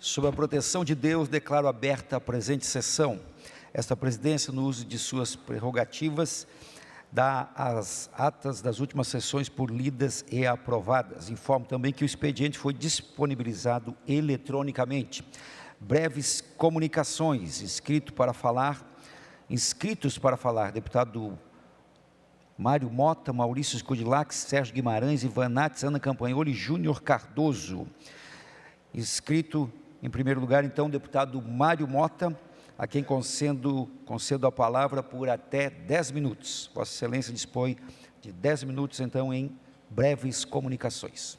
Sob a proteção de Deus, declaro aberta a presente sessão. Esta presidência, no uso de suas prerrogativas, dá as atas das últimas sessões por lidas e aprovadas. Informo também que o expediente foi disponibilizado eletronicamente. Breves comunicações. Inscritos para falar, deputado Mário Mota, Maurício Scodilac, Sérgio Guimarães, Ivan Nates, Ana Campanholo e Júnior Cardoso. Inscrito, em primeiro lugar, então, o deputado Mário Mota, a quem concedo a palavra por até 10 minutos. Vossa Excelência dispõe de 10 minutos, então, em breves comunicações.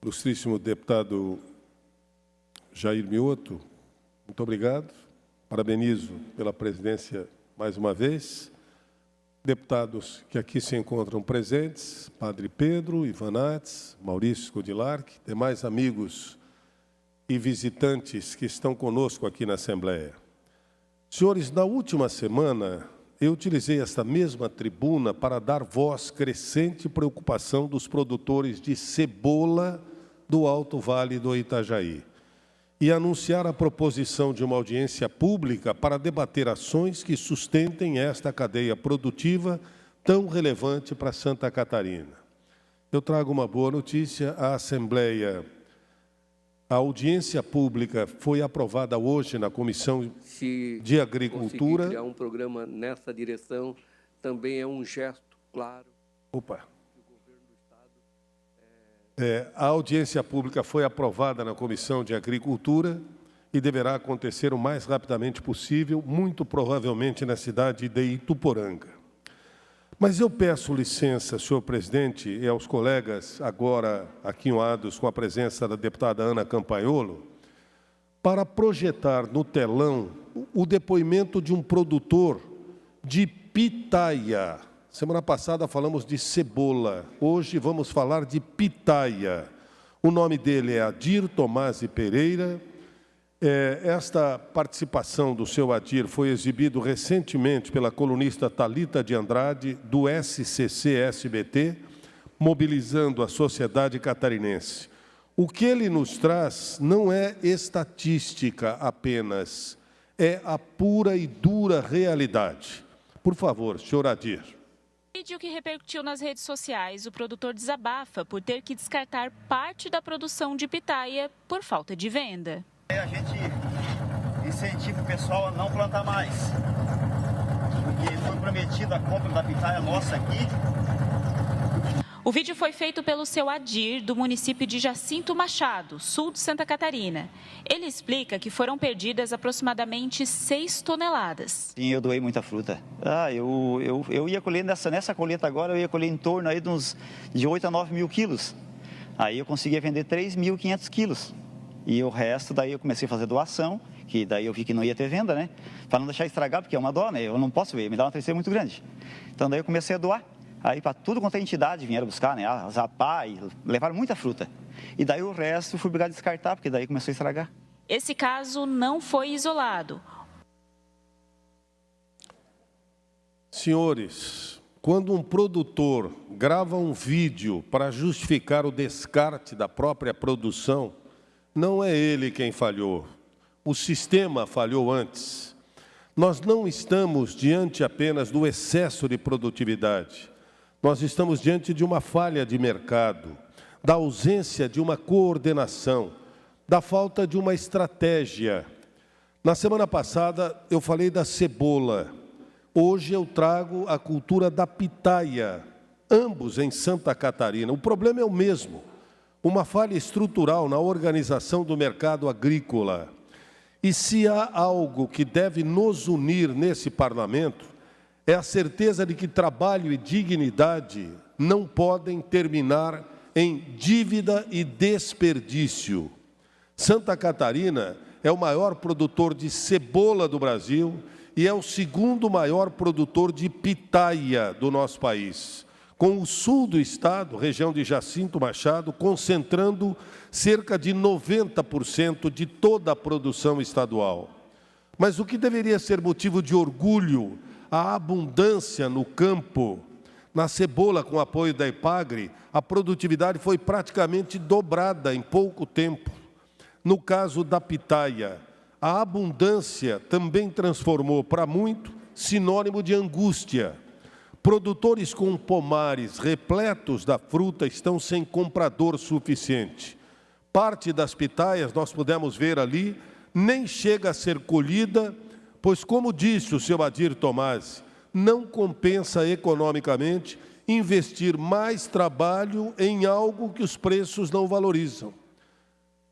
Ilustríssimo deputado Jair Mioto, muito obrigado. Parabenizo pela presidência mais uma vez. Deputados que aqui se encontram presentes, Padre Pedro, Ivan Nates, Maurício Scodilac, demais amigos e visitantes que estão conosco aqui na Assembleia. Senhores, na última semana, eu utilizei esta mesma tribuna para dar voz crescente preocupação dos produtores de cebola do Alto Vale do Itajaí e anunciar a proposição de uma audiência pública para debater ações que sustentem esta cadeia produtiva tão relevante para Santa Catarina. Eu trago uma boa notícia, a audiência pública foi aprovada hoje na Comissão de Agricultura. Se criar um programa nessa direção, também é um gesto claro. A audiência pública foi aprovada na Comissão de Agricultura e deverá acontecer o mais rapidamente possível, muito provavelmente na cidade de Ituporanga. Mas eu peço licença, senhor presidente, e aos colegas agora aquinhoados com a presença da deputada Ana Campanholo, para projetar no telão o depoimento de um produtor de pitaia. Semana passada falamos de cebola, hoje vamos falar de pitaia. O nome dele é Adir Tomasi Pereira. Esta participação do seu Adir foi exibido recentemente pela colunista Thalita de Andrade, do SCC-SBT, mobilizando a sociedade catarinense. O que ele nos traz não é estatística apenas, é a pura e dura realidade. Por favor, senhor Adir. Vídeo que repercutiu nas redes sociais, o produtor desabafa por ter que descartar parte da produção de pitaia por falta de venda. A gente incentiva o pessoal a não plantar mais, porque foi prometida a compra da pitaia nossa aqui. O vídeo foi feito pelo seu Adir, do município de Jacinto Machado, sul de Santa Catarina. Ele explica que foram perdidas aproximadamente 6 toneladas. Sim, eu doei muita fruta. Eu ia colher nessa colheita agora, eu ia colher em torno aí de 8 a 9 mil quilos. Aí eu conseguia vender 3.500 quilos. E o resto, daí eu comecei a fazer doação, que daí eu vi que não ia ter venda, né? Para não deixar estragar, porque é uma dó, né? Eu não posso ver, me dá uma tristeza muito grande. Então daí eu comecei a doar. Aí para tudo quanto é entidade vieram buscar, né? As APAI, levaram muita fruta. E daí o resto eu fui obrigado a descartar, porque daí começou a estragar. Esse caso não foi isolado. Senhores, quando um produtor grava um vídeo para justificar o descarte da própria produção, não é ele quem falhou. O sistema falhou antes. Nós não estamos diante apenas do excesso de produtividade. Nós estamos diante de uma falha de mercado, da ausência de uma coordenação, da falta de uma estratégia. Na semana passada, eu falei da cebola. Hoje eu trago a cultura da pitaia, ambos em Santa Catarina. O problema é o mesmo, uma falha estrutural na organização do mercado agrícola. E se há algo que deve nos unir nesse parlamento, é a certeza de que trabalho e dignidade não podem terminar em dívida e desperdício. Santa Catarina é o maior produtor de cebola do Brasil e é o segundo maior produtor de pitaia do nosso país, com o sul do estado, região de Jacinto Machado, concentrando cerca de 90% de toda a produção estadual. Mas o que deveria ser motivo de orgulho, a abundância no campo Na cebola, com apoio da Epagre, a produtividade foi praticamente dobrada em pouco tempo. No caso da pitaia, a abundância também transformou para muito sinônimo de angústia. Produtores com pomares repletos da fruta estão sem comprador suficiente. Parte das pitaias, nós pudemos ver ali, nem chega a ser colhida, pois, como disse o seu Adir Tomasi, não compensa economicamente investir mais trabalho em algo que os preços não valorizam.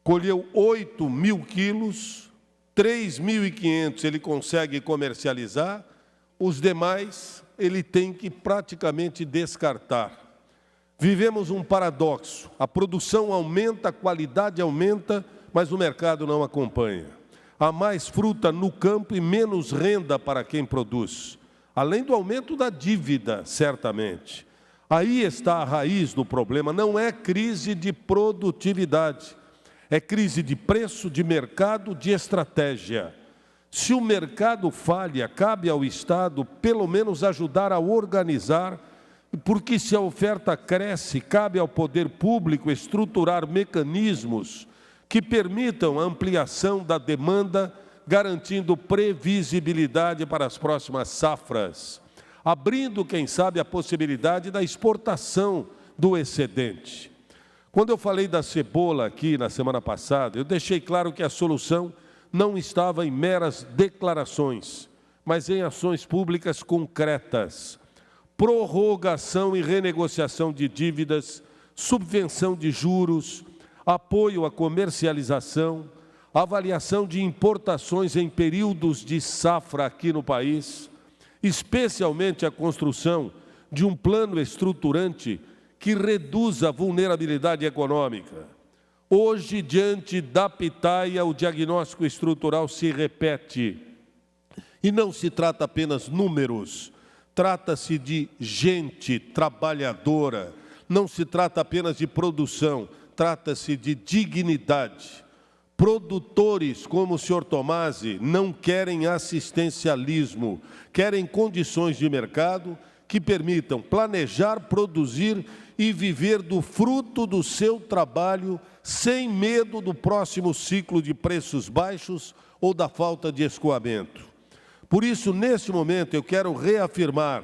Colheu 8.000 quilos, 3.500 ele consegue comercializar, os demais ele tem que praticamente descartar. Vivemos um paradoxo, a produção aumenta, a qualidade aumenta, mas o mercado não acompanha. Há mais fruta no campo e menos renda para quem produz, além do aumento da dívida, certamente. Aí está a raiz do problema, não é crise de produtividade, é crise de preço, de mercado, de estratégia. Se o mercado falha, cabe ao Estado, pelo menos, ajudar a organizar, porque se a oferta cresce, cabe ao poder público estruturar mecanismos que permitam a ampliação da demanda, garantindo previsibilidade para as próximas safras, abrindo, quem sabe, a possibilidade da exportação do excedente. Quando eu falei da cebola aqui na semana passada, eu deixei claro que a solução não estava em meras declarações, mas em ações públicas concretas. Prorrogação e renegociação de dívidas, subvenção de juros, apoio à comercialização, avaliação de importações em períodos de safra aqui no país, especialmente a construção de um plano estruturante que reduza a vulnerabilidade econômica. Hoje, diante da pitaia, o diagnóstico estrutural se repete. E não se trata apenas números, trata-se de gente trabalhadora, não se trata apenas de produção, trata-se de dignidade. Produtores como o senhor Tomasi não querem assistencialismo, querem condições de mercado que permitam planejar, produzir e viver do fruto do seu trabalho sem medo do próximo ciclo de preços baixos ou da falta de escoamento. Por isso, nesse momento, eu quero reafirmar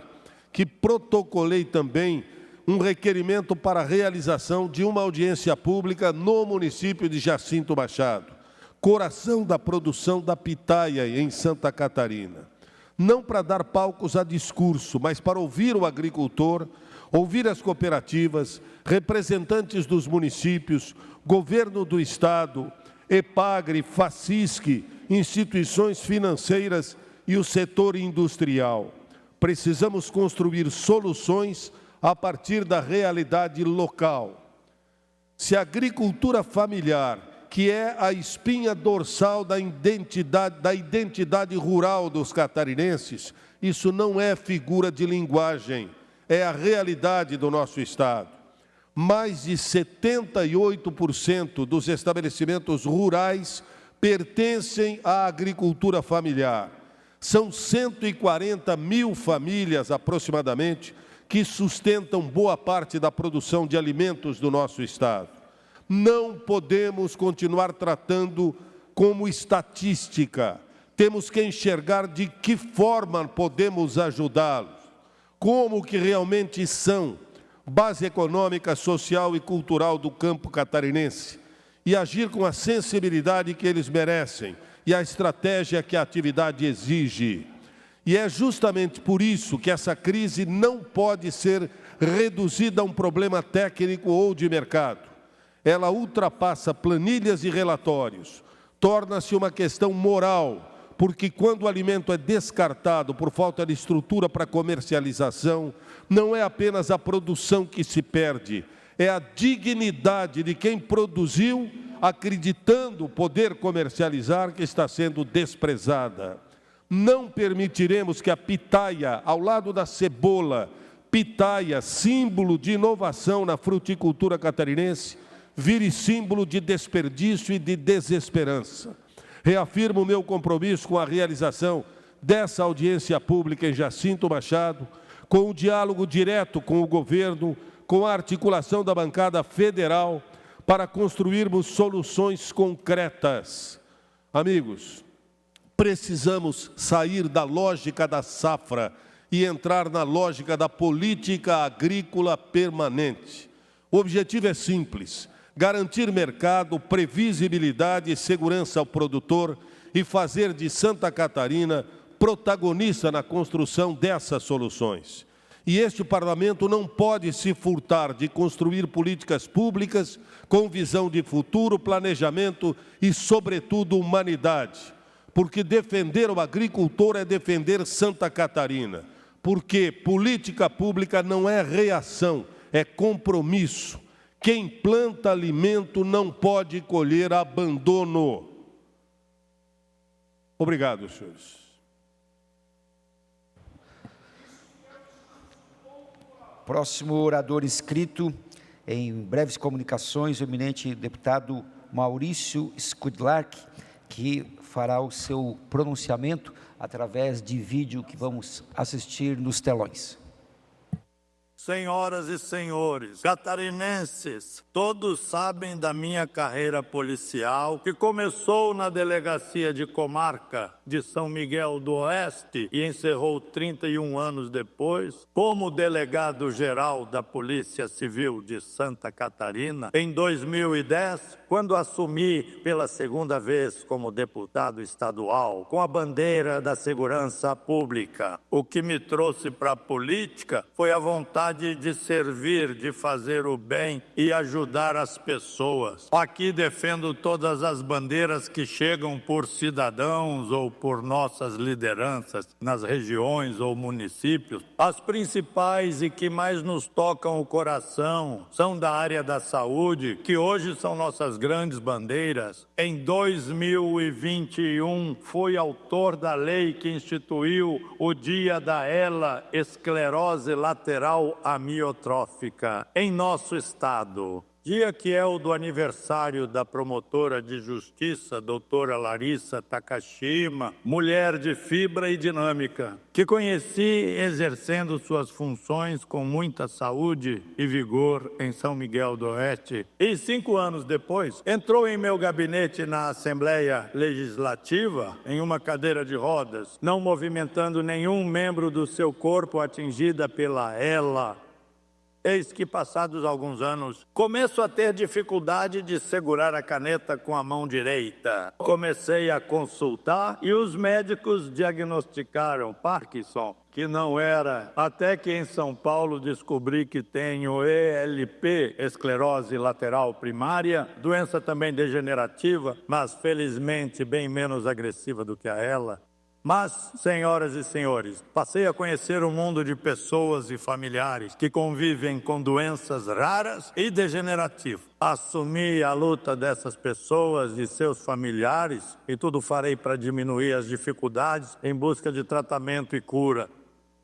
que protocolei também um requerimento para a realização de uma audiência pública no município de Jacinto Machado, coração da produção da pitaia em Santa Catarina. Não para dar palcos a discurso, mas para ouvir o agricultor, ouvir as cooperativas, representantes dos municípios, governo do Estado, Epagre, Facisc, instituições financeiras e o setor industrial. Precisamos construir soluções a partir da realidade local. Se a agricultura familiar, que é a espinha dorsal da identidade rural dos catarinenses, isso não é figura de linguagem, é a realidade do nosso Estado. Mais de 78% dos estabelecimentos rurais pertencem à agricultura familiar. São 140 mil famílias, aproximadamente, que sustentam boa parte da produção de alimentos do nosso Estado. Não podemos continuar tratando como estatística. Temos que enxergar de que forma podemos ajudá-los, como que realmente são, base econômica, social e cultural do campo catarinense, e agir com a sensibilidade que eles merecem e a estratégia que a atividade exige. E é justamente por isso que essa crise não pode ser reduzida a um problema técnico ou de mercado. Ela ultrapassa planilhas e relatórios, torna-se uma questão moral, porque quando o alimento é descartado por falta de estrutura para comercialização, não é apenas a produção que se perde, é a dignidade de quem produziu, acreditando poder comercializar, que está sendo desprezada. Não permitiremos que a pitaia, ao lado da cebola, pitaia, símbolo de inovação na fruticultura catarinense, vire símbolo de desperdício e de desesperança. Reafirmo o meu compromisso com a realização dessa audiência pública em Jacinto Machado, com o diálogo direto com o governo, com a articulação da bancada federal, para construirmos soluções concretas. Amigos, precisamos sair da lógica da safra e entrar na lógica da política agrícola permanente. O objetivo é simples: garantir mercado, previsibilidade e segurança ao produtor e fazer de Santa Catarina protagonista na construção dessas soluções. E este parlamento não pode se furtar de construir políticas públicas com visão de futuro, planejamento e, sobretudo, humanidade. Porque defender o agricultor é defender Santa Catarina. Porque política pública não é reação, é compromisso. Quem planta alimento não pode colher abandono. Obrigado, senhores. Próximo orador inscrito em breves comunicações, o eminente deputado Maurício Skudlark, que fará o seu pronunciamento através de vídeo que vamos assistir nos telões. Senhoras e senhores, catarinenses, todos sabem da minha carreira policial, que começou na Delegacia de Comarca de São Miguel do Oeste e encerrou 31 anos depois, como delegado-geral da Polícia Civil de Santa Catarina, em 2010, quando assumi pela segunda vez como deputado estadual, com a bandeira da segurança pública. O que me trouxe para a política foi a vontade de servir, de fazer o bem e ajudar as pessoas. Aqui defendo todas as bandeiras que chegam por cidadãos ou por nossas lideranças nas regiões ou municípios. As principais e que mais nos tocam o coração são da área da saúde, que hoje são nossas grandes bandeiras. Em 2021, fui autor da lei que instituiu o Dia da ELA, esclerose lateral amiotrófica, em nosso estado. Dia que é o do aniversário da promotora de justiça, doutora Larissa Takashima, mulher de fibra e dinâmica, que conheci exercendo suas funções com muita saúde e vigor em São Miguel do Oeste. E 5 anos depois, entrou em meu gabinete na Assembleia Legislativa, em uma cadeira de rodas, não movimentando nenhum membro do seu corpo atingida pela ELA. Eis que, passados alguns anos, começo a ter dificuldade de segurar a caneta com a mão direita. Comecei a consultar e os médicos diagnosticaram Parkinson, que não era, até que em São Paulo descobri que tenho ELP, esclerose lateral primária, doença também degenerativa, mas felizmente bem menos agressiva do que a ELA. Mas, senhoras e senhores, passei a conhecer um mundo de pessoas e familiares que convivem com doenças raras e degenerativas. Assumi a luta dessas pessoas e seus familiares e tudo farei para diminuir as dificuldades em busca de tratamento e cura.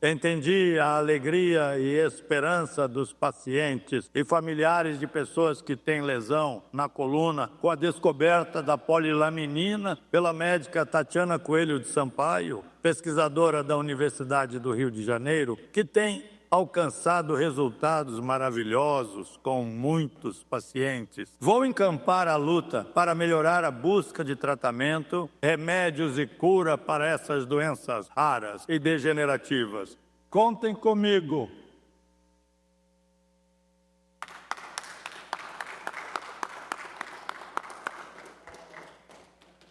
Entendi a alegria e esperança dos pacientes e familiares de pessoas que têm lesão na coluna com a descoberta da polilaminina pela médica Tatiana Coelho de Sampaio, pesquisadora da Universidade do Rio de Janeiro, que tem alcançado resultados maravilhosos com muitos pacientes. Vou encampar a luta para melhorar a busca de tratamento, remédios e cura para essas doenças raras e degenerativas. Contem comigo.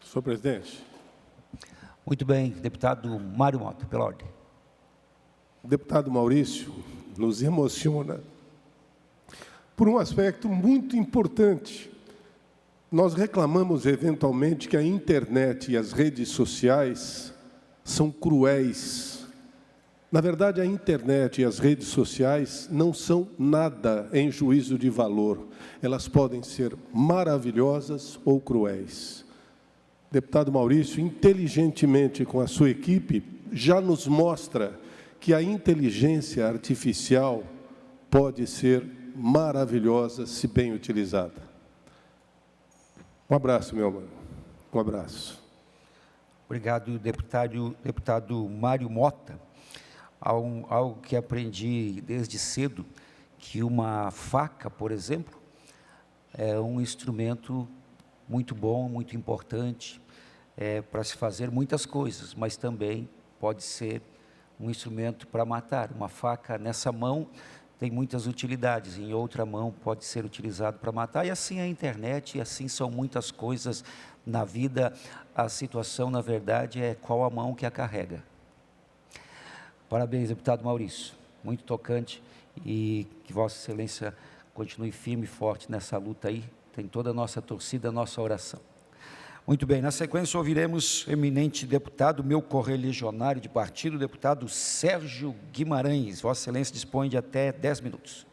Senhor presidente. Muito bem, deputado Mário Mota, pela ordem. O deputado Maurício nos emociona por um aspecto muito importante. Nós reclamamos eventualmente que a internet e as redes sociais são cruéis. Na verdade, a internet e as redes sociais não são nada em juízo de valor. Elas podem ser maravilhosas ou cruéis. Deputado Maurício, inteligentemente com a sua equipe, já nos mostra que a inteligência artificial pode ser maravilhosa se bem utilizada. Um abraço, meu mano. Um abraço. Obrigado, deputado Mário Mota. algo que aprendi desde cedo, que uma faca, por exemplo, é um instrumento muito bom, muito importante, para se fazer muitas coisas, mas também pode ser um instrumento para matar. Uma faca nessa mão tem muitas utilidades, em outra mão pode ser utilizado para matar, e assim é a internet, e assim são muitas coisas na vida. A situação, na verdade, é qual a mão que a carrega. Parabéns, deputado Maurício, muito tocante, e que Vossa Excelência continue firme e forte nessa luta aí, tem toda a nossa torcida, a nossa oração. Muito bem, na sequência ouviremos o eminente deputado, meu correligionário de partido, o deputado Sérgio Guimarães. Vossa Excelência dispõe de até 10 minutos.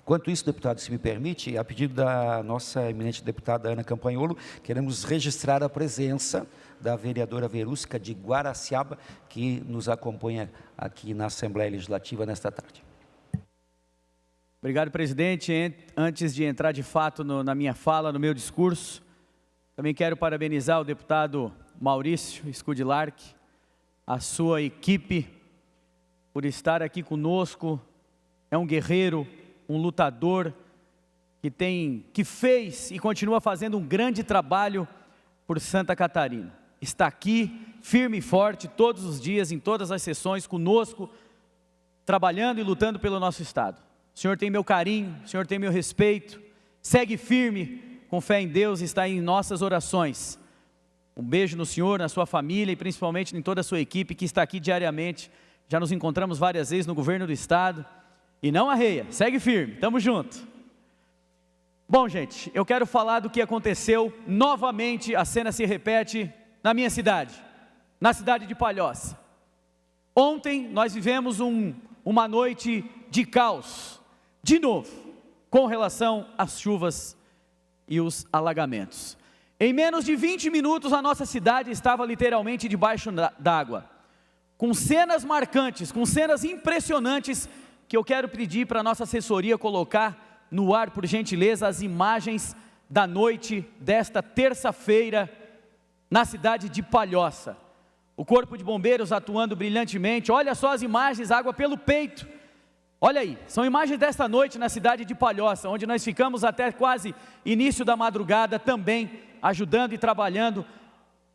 Enquanto isso, deputado, se me permite, a pedido da nossa eminente deputada Ana Campanholo, queremos registrar a presença da vereadora Verusca de Guaraciaba, que nos acompanha aqui na Assembleia Legislativa nesta tarde. Obrigado, presidente. Antes de entrar de fato na minha fala, no meu discurso, também quero parabenizar o deputado Maurício Scudlark, a sua equipe, por estar aqui conosco. É um guerreiro, um lutador, que fez e continua fazendo um grande trabalho por Santa Catarina. Está aqui, firme e forte, todos os dias, em todas as sessões, conosco, trabalhando e lutando pelo nosso Estado. O Senhor tem meu carinho, o Senhor tem meu respeito, segue firme, com fé em Deus, está em nossas orações. Um beijo no Senhor, na sua família e principalmente em toda a sua equipe que está aqui diariamente. Já nos encontramos várias vezes no governo do Estado, e não arreia, segue firme, tamo junto. Bom, gente, eu quero falar do que aconteceu, novamente a cena se repete na minha cidade, na cidade de Palhoça. Ontem nós vivemos uma noite de caos, de novo, com relação às chuvas e os alagamentos. Em menos de 20 minutos a nossa cidade estava literalmente debaixo d'água, com cenas marcantes, com cenas impressionantes, que eu quero pedir para a nossa assessoria colocar no ar, por gentileza, as imagens da noite desta terça-feira, na cidade de Palhoça. O Corpo de Bombeiros atuando brilhantemente, olha só as imagens, água pelo peito. Olha aí, são imagens desta noite na cidade de Palhoça, onde nós ficamos até quase início da madrugada também, ajudando e trabalhando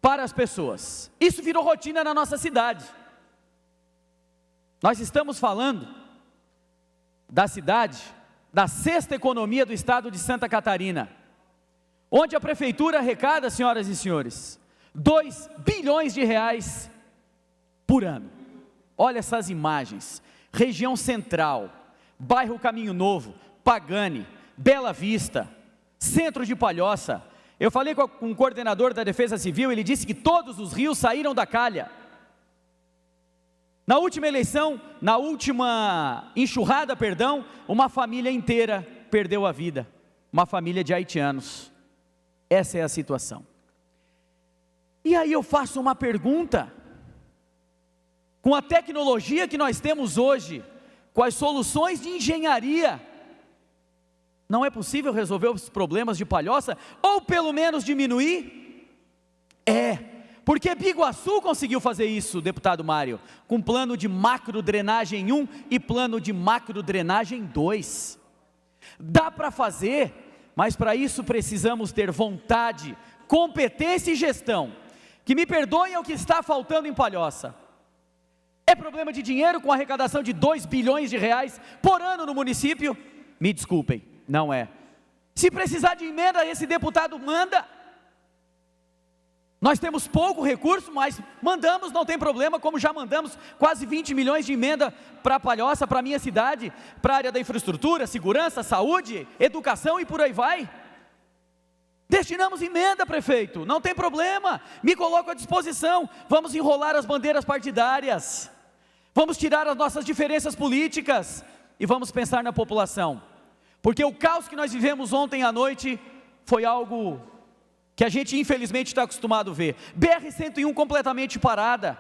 para as pessoas. Isso virou rotina na nossa cidade. Nós estamos falando da cidade, da 6ª economia do estado de Santa Catarina, onde a prefeitura arrecada, senhoras e senhores, 2 bilhões de reais por ano. Olha essas imagens. Região Central, bairro Caminho Novo, Pagani, Bela Vista, centro de Palhoça. Eu falei com o coordenador da Defesa Civil, ele disse que todos os rios saíram da calha. Na última eleição, na última enxurrada, uma família inteira perdeu a vida, uma família de haitianos. Essa é a situação. E aí eu faço uma pergunta: com a tecnologia que nós temos hoje, com as soluções de engenharia, não é possível resolver os problemas de Palhoça, ou pelo menos diminuir? Porque Biguaçu conseguiu fazer isso, deputado Mário, com plano de macro drenagem 1 e plano de macro drenagem 2. Dá para fazer, mas para isso precisamos ter vontade, competência e gestão. Que me perdoem é o que está faltando em Palhoça. É problema de dinheiro com arrecadação de 2 bilhões de reais por ano no município? Me desculpem, não é. Se precisar de emenda, esse deputado manda. Nós temos pouco recurso, mas mandamos, não tem problema, como já mandamos quase 20 milhões de emenda para Palhoça, para a minha cidade, para a área da infraestrutura, segurança, saúde, educação e por aí vai. Destinamos emenda, prefeito, não tem problema, me coloco à disposição. Vamos enrolar as bandeiras partidárias, vamos tirar as nossas diferenças políticas e vamos pensar na população, porque o caos que nós vivemos ontem à noite foi algo que a gente infelizmente está acostumado a ver. BR-101 completamente parada,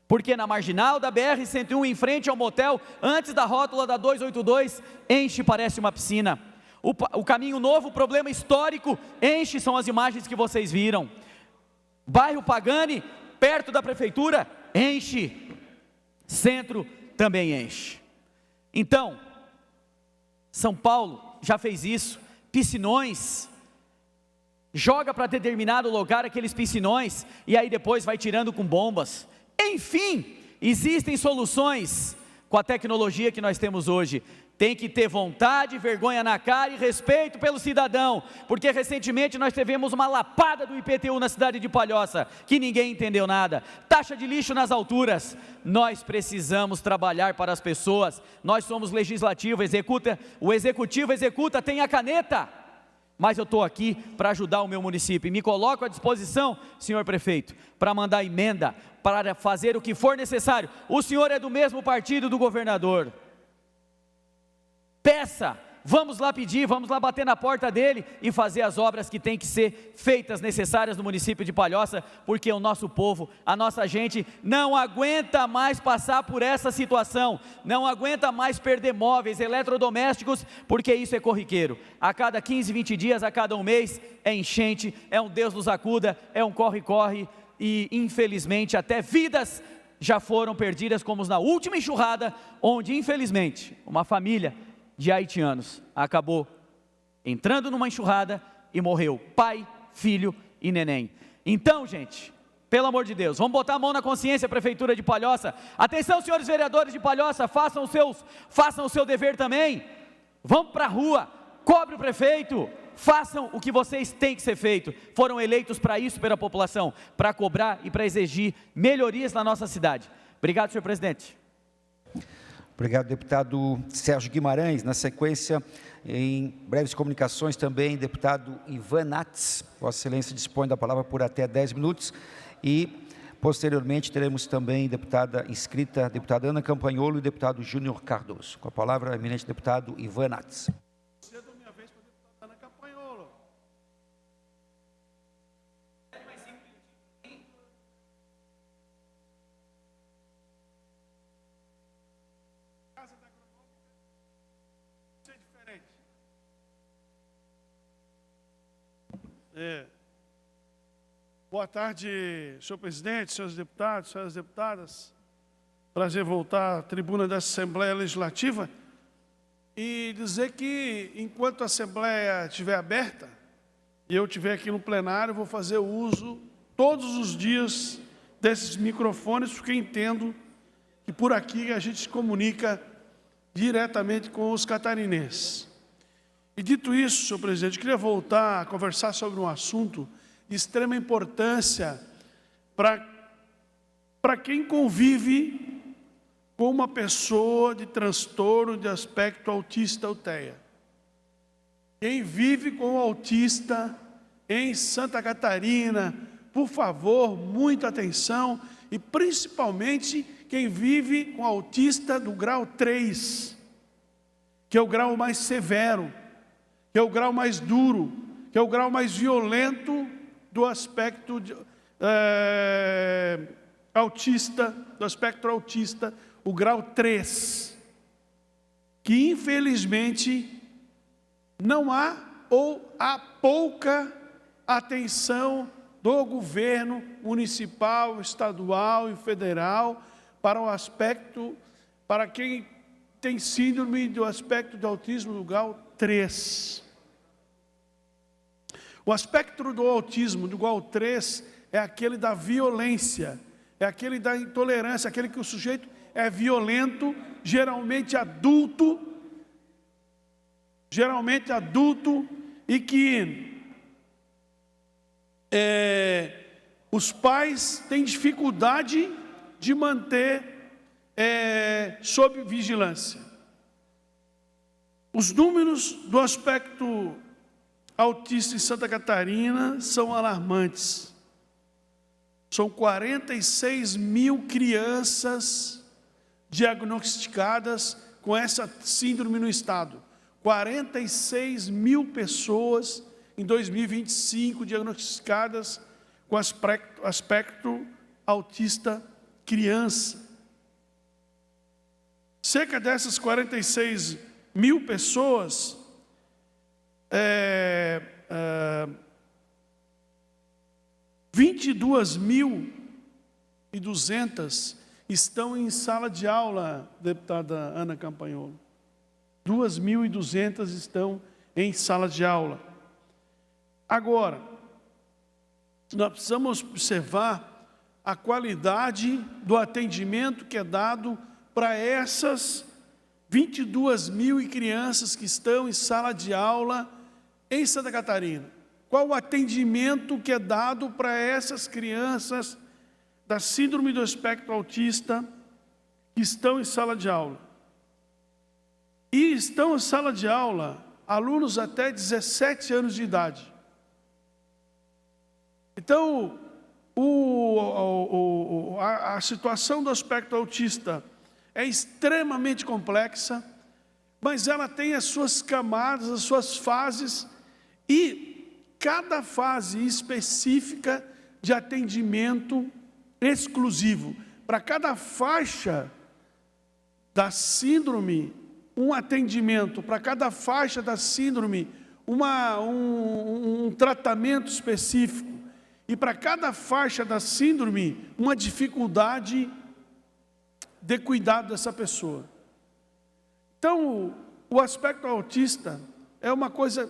porque na marginal da BR-101, em frente ao motel, antes da rótula da 282, enche, parece uma piscina. O Caminho Novo, problema histórico, enche, são as imagens que vocês viram. Bairro Pagani, perto da prefeitura, enche, Centro também enche. Então, São Paulo já fez isso, piscinões, joga para determinado lugar aqueles piscinões, e aí depois vai tirando com bombas. Enfim, existem soluções com a tecnologia que nós temos hoje. Tem que ter vontade, vergonha na cara e respeito pelo cidadão, porque recentemente nós tivemos uma lapada do IPTU na cidade de Palhoça, que ninguém entendeu nada, taxa de lixo nas alturas. Nós precisamos trabalhar para as pessoas, nós somos legislativo, o executivo executa, tem a caneta, mas eu estou aqui para ajudar o meu município, e me coloco à disposição, senhor prefeito, para mandar emenda, para fazer o que for necessário. O senhor é do mesmo partido do governador, peça, vamos lá pedir, vamos lá bater na porta dele e fazer as obras que têm que ser feitas, necessárias no município de Palhoça, porque o nosso povo, a nossa gente não aguenta mais passar por essa situação, não aguenta mais perder móveis, eletrodomésticos, porque isso é corriqueiro. A cada 15, 20 dias, a cada um mês, é enchente, é um Deus nos acuda, é um corre-corre, e infelizmente até vidas já foram perdidas, como na última enxurrada, onde infelizmente uma família de haitianos acabou entrando numa enxurrada e morreu pai, filho e neném. Então, gente, pelo amor de Deus, vamos botar a mão na consciência, Prefeitura de Palhoça. Atenção, senhores vereadores de Palhoça, façam o seu dever também. Vamos para a rua, cobre o prefeito, façam o que vocês têm que ser feito. Foram eleitos para isso pela população, para cobrar e para exigir melhorias na nossa cidade. Obrigado, senhor presidente. Obrigado, deputado Sérgio Guimarães. Na sequência, em breves comunicações também, deputado Ivan Nats. Vossa Excelência dispõe da palavra por até 10 minutos. E, posteriormente, teremos também deputada inscrita, deputada Ana Campanholo e deputado Júnior Cardoso. Com a palavra, eminente deputado Ivan Nats. Cedo minha vez para a deputada Ana Campanholo. Boa tarde, senhor presidente, senhores deputados, senhoras deputadas. Prazer voltar à tribuna dessa Assembleia Legislativa e dizer que, enquanto a Assembleia estiver aberta e eu estiver aqui no plenário, vou fazer uso todos os dias desses microfones, porque entendo que por aqui a gente se comunica diretamente com os catarinenses. E dito isso, senhor presidente, eu queria voltar a conversar sobre um assunto de extrema importância para quem convive com uma pessoa de transtorno de aspecto autista ou TEA. Quem vive com o autista em Santa Catarina, por favor, muita atenção, e principalmente quem vive com autista do grau 3, que é o grau mais severo, que é o grau mais duro, que é o grau mais violento do aspecto autista, do espectro autista, o grau 3, que infelizmente não há ou há pouca atenção do governo municipal, estadual e federal para o aspecto, para quem tem síndrome do aspecto de autismo do grau 3. O aspecto do autismo do grau 3 é aquele da violência, é aquele da intolerância, aquele que o sujeito é violento, geralmente adulto, e que os pais têm dificuldade de manter sob vigilância. Os números do aspecto autista em Santa Catarina são alarmantes. São 46 mil crianças diagnosticadas com essa síndrome no estado. 46 mil pessoas em 2025 diagnosticadas com aspecto autista criança. Cerca dessas 46 mil pessoas, 22 mil 2.200 estão em sala de aula, deputada Ana Campagnolo. 2.200 estão em sala de aula. Agora, nós precisamos observar a qualidade do atendimento que é dado para essas 22.000 crianças que estão em sala de aula em Santa Catarina. Qual o atendimento que é dado para essas crianças da síndrome do espectro autista que estão em sala de aula? E estão em sala de aula alunos até 17 anos de idade. Então, a situação do espectro autista é extremamente complexa, mas ela tem as suas camadas, as suas fases, e cada fase específica de atendimento exclusivo. Para cada faixa da síndrome, um atendimento. Para cada faixa da síndrome, um tratamento específico. E para cada faixa da síndrome, uma dificuldade de cuidado dessa pessoa. Então, o aspecto autista é uma coisa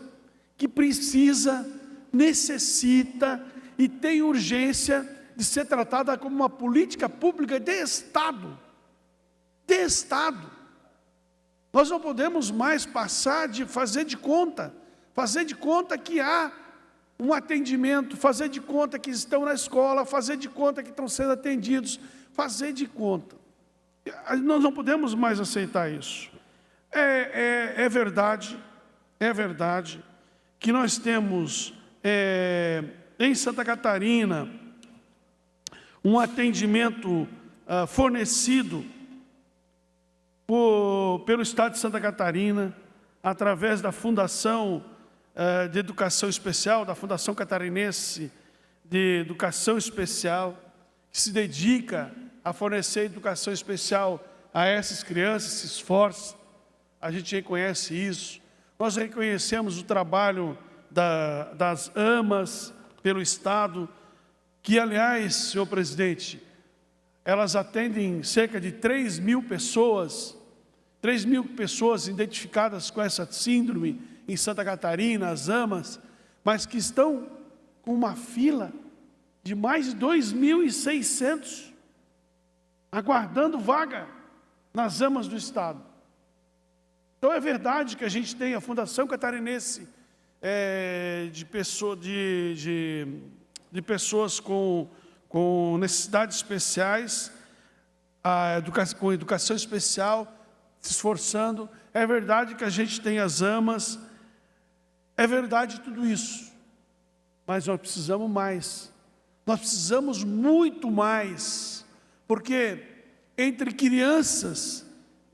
que precisa, necessita e tem urgência de ser tratada como uma política pública de Estado. De Estado. Nós não podemos mais passar de fazer de conta que há um atendimento, fazer de conta que estão na escola, fazer de conta que estão sendo atendidos, fazer de conta. Nós não podemos mais aceitar isso. É verdade que nós temos em Santa Catarina um atendimento fornecido pelo Estado de Santa Catarina, através da Fundação de Educação Especial, da Fundação Catarinense de Educação Especial, que se dedica a fornecer educação especial a essas crianças, se esforça. A gente reconhece isso. Nós reconhecemos o trabalho das AMAs pelo Estado, que, aliás, senhor presidente, elas atendem cerca de 3.000 pessoas, 3.000 pessoas identificadas com essa síndrome em Santa Catarina, as AMAs, mas que estão com uma fila de mais de 2.600 aguardando vaga nas AMAs do Estado. Então, é verdade que a gente tem a Fundação Catarinense de pessoas com necessidades especiais, com educação especial, se esforçando. É verdade que a gente tem as AMAs, é verdade tudo isso, mas nós precisamos mais, nós precisamos muito mais, porque entre crianças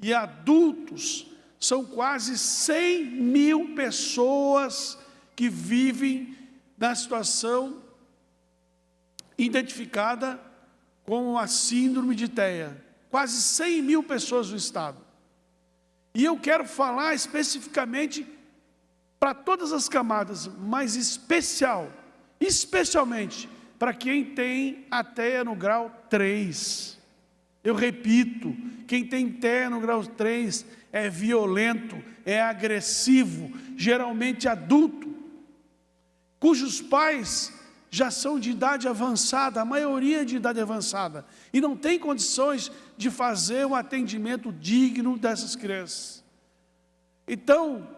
e adultos são quase 100.000 pessoas que vivem na situação identificada com a síndrome de TEA. Quase 100.000 pessoas no Estado. E eu quero falar especificamente para todas as camadas, mas especialmente para quem tem a TEA no grau 3. Eu repito, quem tem TEA no grau 3 é violento, é agressivo, geralmente adulto, cujos pais já são de idade avançada, a maioria de idade avançada, e não tem condições de fazer um atendimento digno dessas crianças. Então,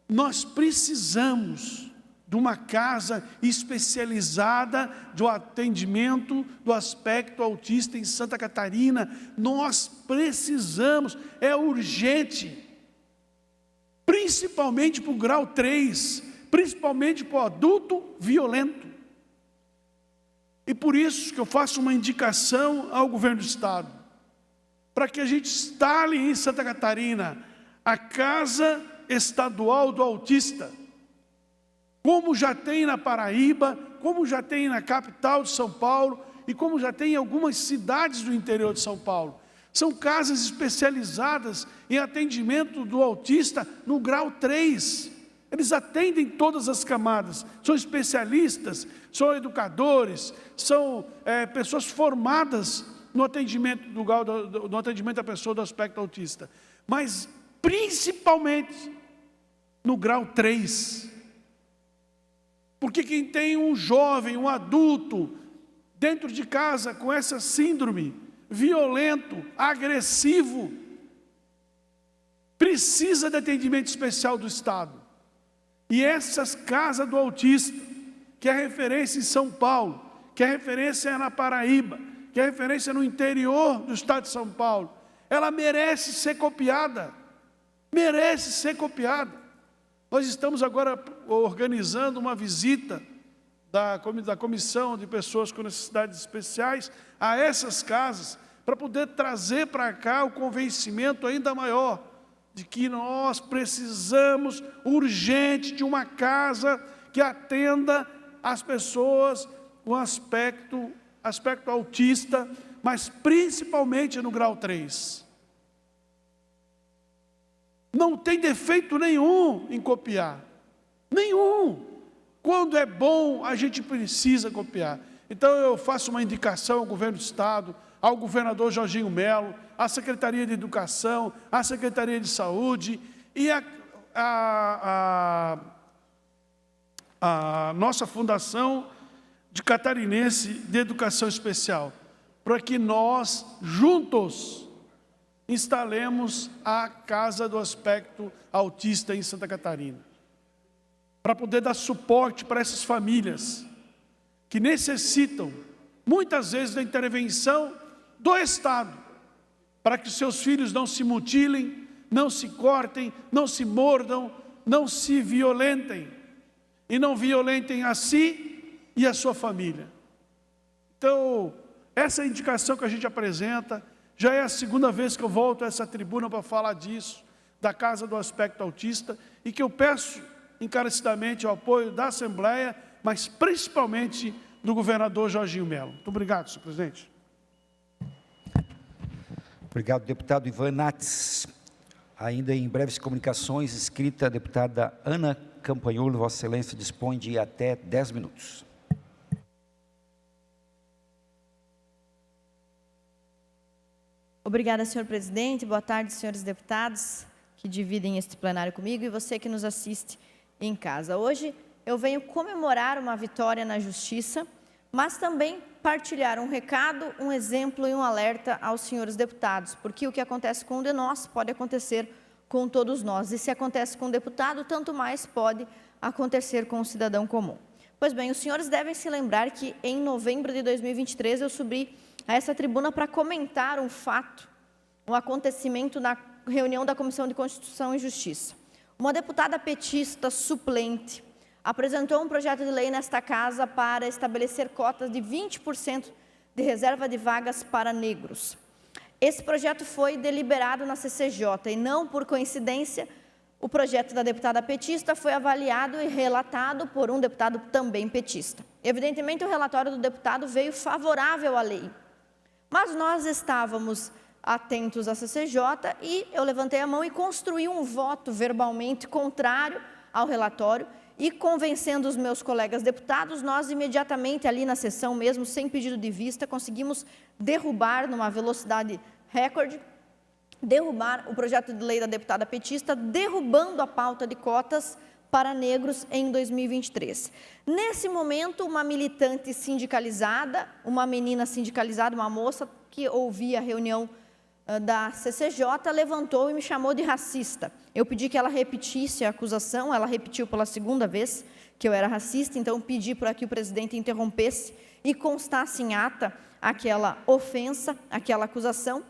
nós precisamos de uma casa especializada do atendimento do aspecto autista em Santa Catarina. Nós precisamos, é urgente, principalmente para o grau 3, principalmente para o adulto violento. E por isso que eu faço uma indicação ao governo do Estado, para que a gente instale em Santa Catarina a Casa Estadual do Autista, como já tem na Paraíba, como já tem na capital de São Paulo e como já tem em algumas cidades do interior de São Paulo. São casas especializadas em atendimento do autista no grau 3. Eles atendem todas as camadas, são especialistas, são educadores, são pessoas formadas no atendimento no atendimento à pessoa do aspecto autista, mas principalmente no grau 3. Porque quem tem um jovem, um adulto, dentro de casa com essa síndrome, violento, agressivo, precisa de atendimento especial do Estado. E essas casas do autista, que é referência em São Paulo, que é referência na Paraíba, que é referência no interior do estado de São Paulo, ela merece ser copiada. Merece ser copiada. Nós estamos agora organizando uma visita da Comissão de Pessoas com Necessidades Especiais a essas casas, para poder trazer para cá o convencimento ainda maior de que nós precisamos urgente de uma casa que atenda as pessoas com aspecto autista, mas principalmente no grau 3. Não tem defeito nenhum em copiar, nenhum. Quando é bom, a gente precisa copiar. Então eu faço uma indicação ao governo do Estado, ao governador Jorginho Melo, à Secretaria de Educação, à Secretaria de Saúde e a nossa Fundação de Catarinense de Educação Especial, para que nós, juntos, instalemos a Casa do Aspecto Autista em Santa Catarina, para poder dar suporte para essas famílias que necessitam, muitas vezes, da intervenção do Estado, para que seus filhos não se mutilem, não se cortem, não se mordam, não se violentem, e não violentem a si e a sua família. Então, essa é a indicação que a gente apresenta. Já é a segunda vez que eu volto a essa tribuna para falar disso, da Casa do Aspecto Autista, e que eu peço encarecidamente o apoio da Assembleia, mas principalmente do governador Jorginho Melo. Muito obrigado, senhor presidente. Obrigado, deputado Ivan Nats. Ainda em breves comunicações, escrita a deputada Ana Campanholo, Vossa Excelência dispõe de até 10 minutos. Obrigada, senhor presidente. Boa tarde, senhores deputados que dividem este plenário comigo e você que nos assiste em casa. Hoje eu venho comemorar uma vitória na justiça, mas também partilhar um recado, um exemplo e um alerta aos senhores deputados, porque o que acontece com um de nós pode acontecer com todos nós, e se acontece com um deputado, tanto mais pode acontecer com um cidadão comum. Pois bem, os senhores devem se lembrar que em novembro de 2023 eu subi a essa tribuna para comentar um fato, um acontecimento na reunião da Comissão de Constituição e Justiça. Uma deputada petista suplente apresentou um projeto de lei nesta casa para estabelecer cotas de 20% de reserva de vagas para negros. Esse projeto foi deliberado na CCJ e não por coincidência, o projeto da deputada petista foi avaliado e relatado por um deputado também petista. Evidentemente, o relatório do deputado veio favorável à lei, mas nós estávamos atentos à CCJ e eu levantei a mão e construí um voto verbalmente contrário ao relatório e, convencendo os meus colegas deputados, nós imediatamente ali na sessão mesmo, sem pedido de vista, conseguimos derrubar numa velocidade recorde, derrubar o projeto de lei da deputada petista, derrubando a pauta de cotas para negros em 2023. Nesse momento, uma militante sindicalizada, uma menina sindicalizada, uma moça que ouvia a reunião da CCJ, levantou e me chamou de racista. Eu pedi que ela repetisse a acusação, ela repetiu pela segunda vez que eu era racista, então pedi para que o presidente interrompesse e constasse em ata aquela ofensa, aquela acusação.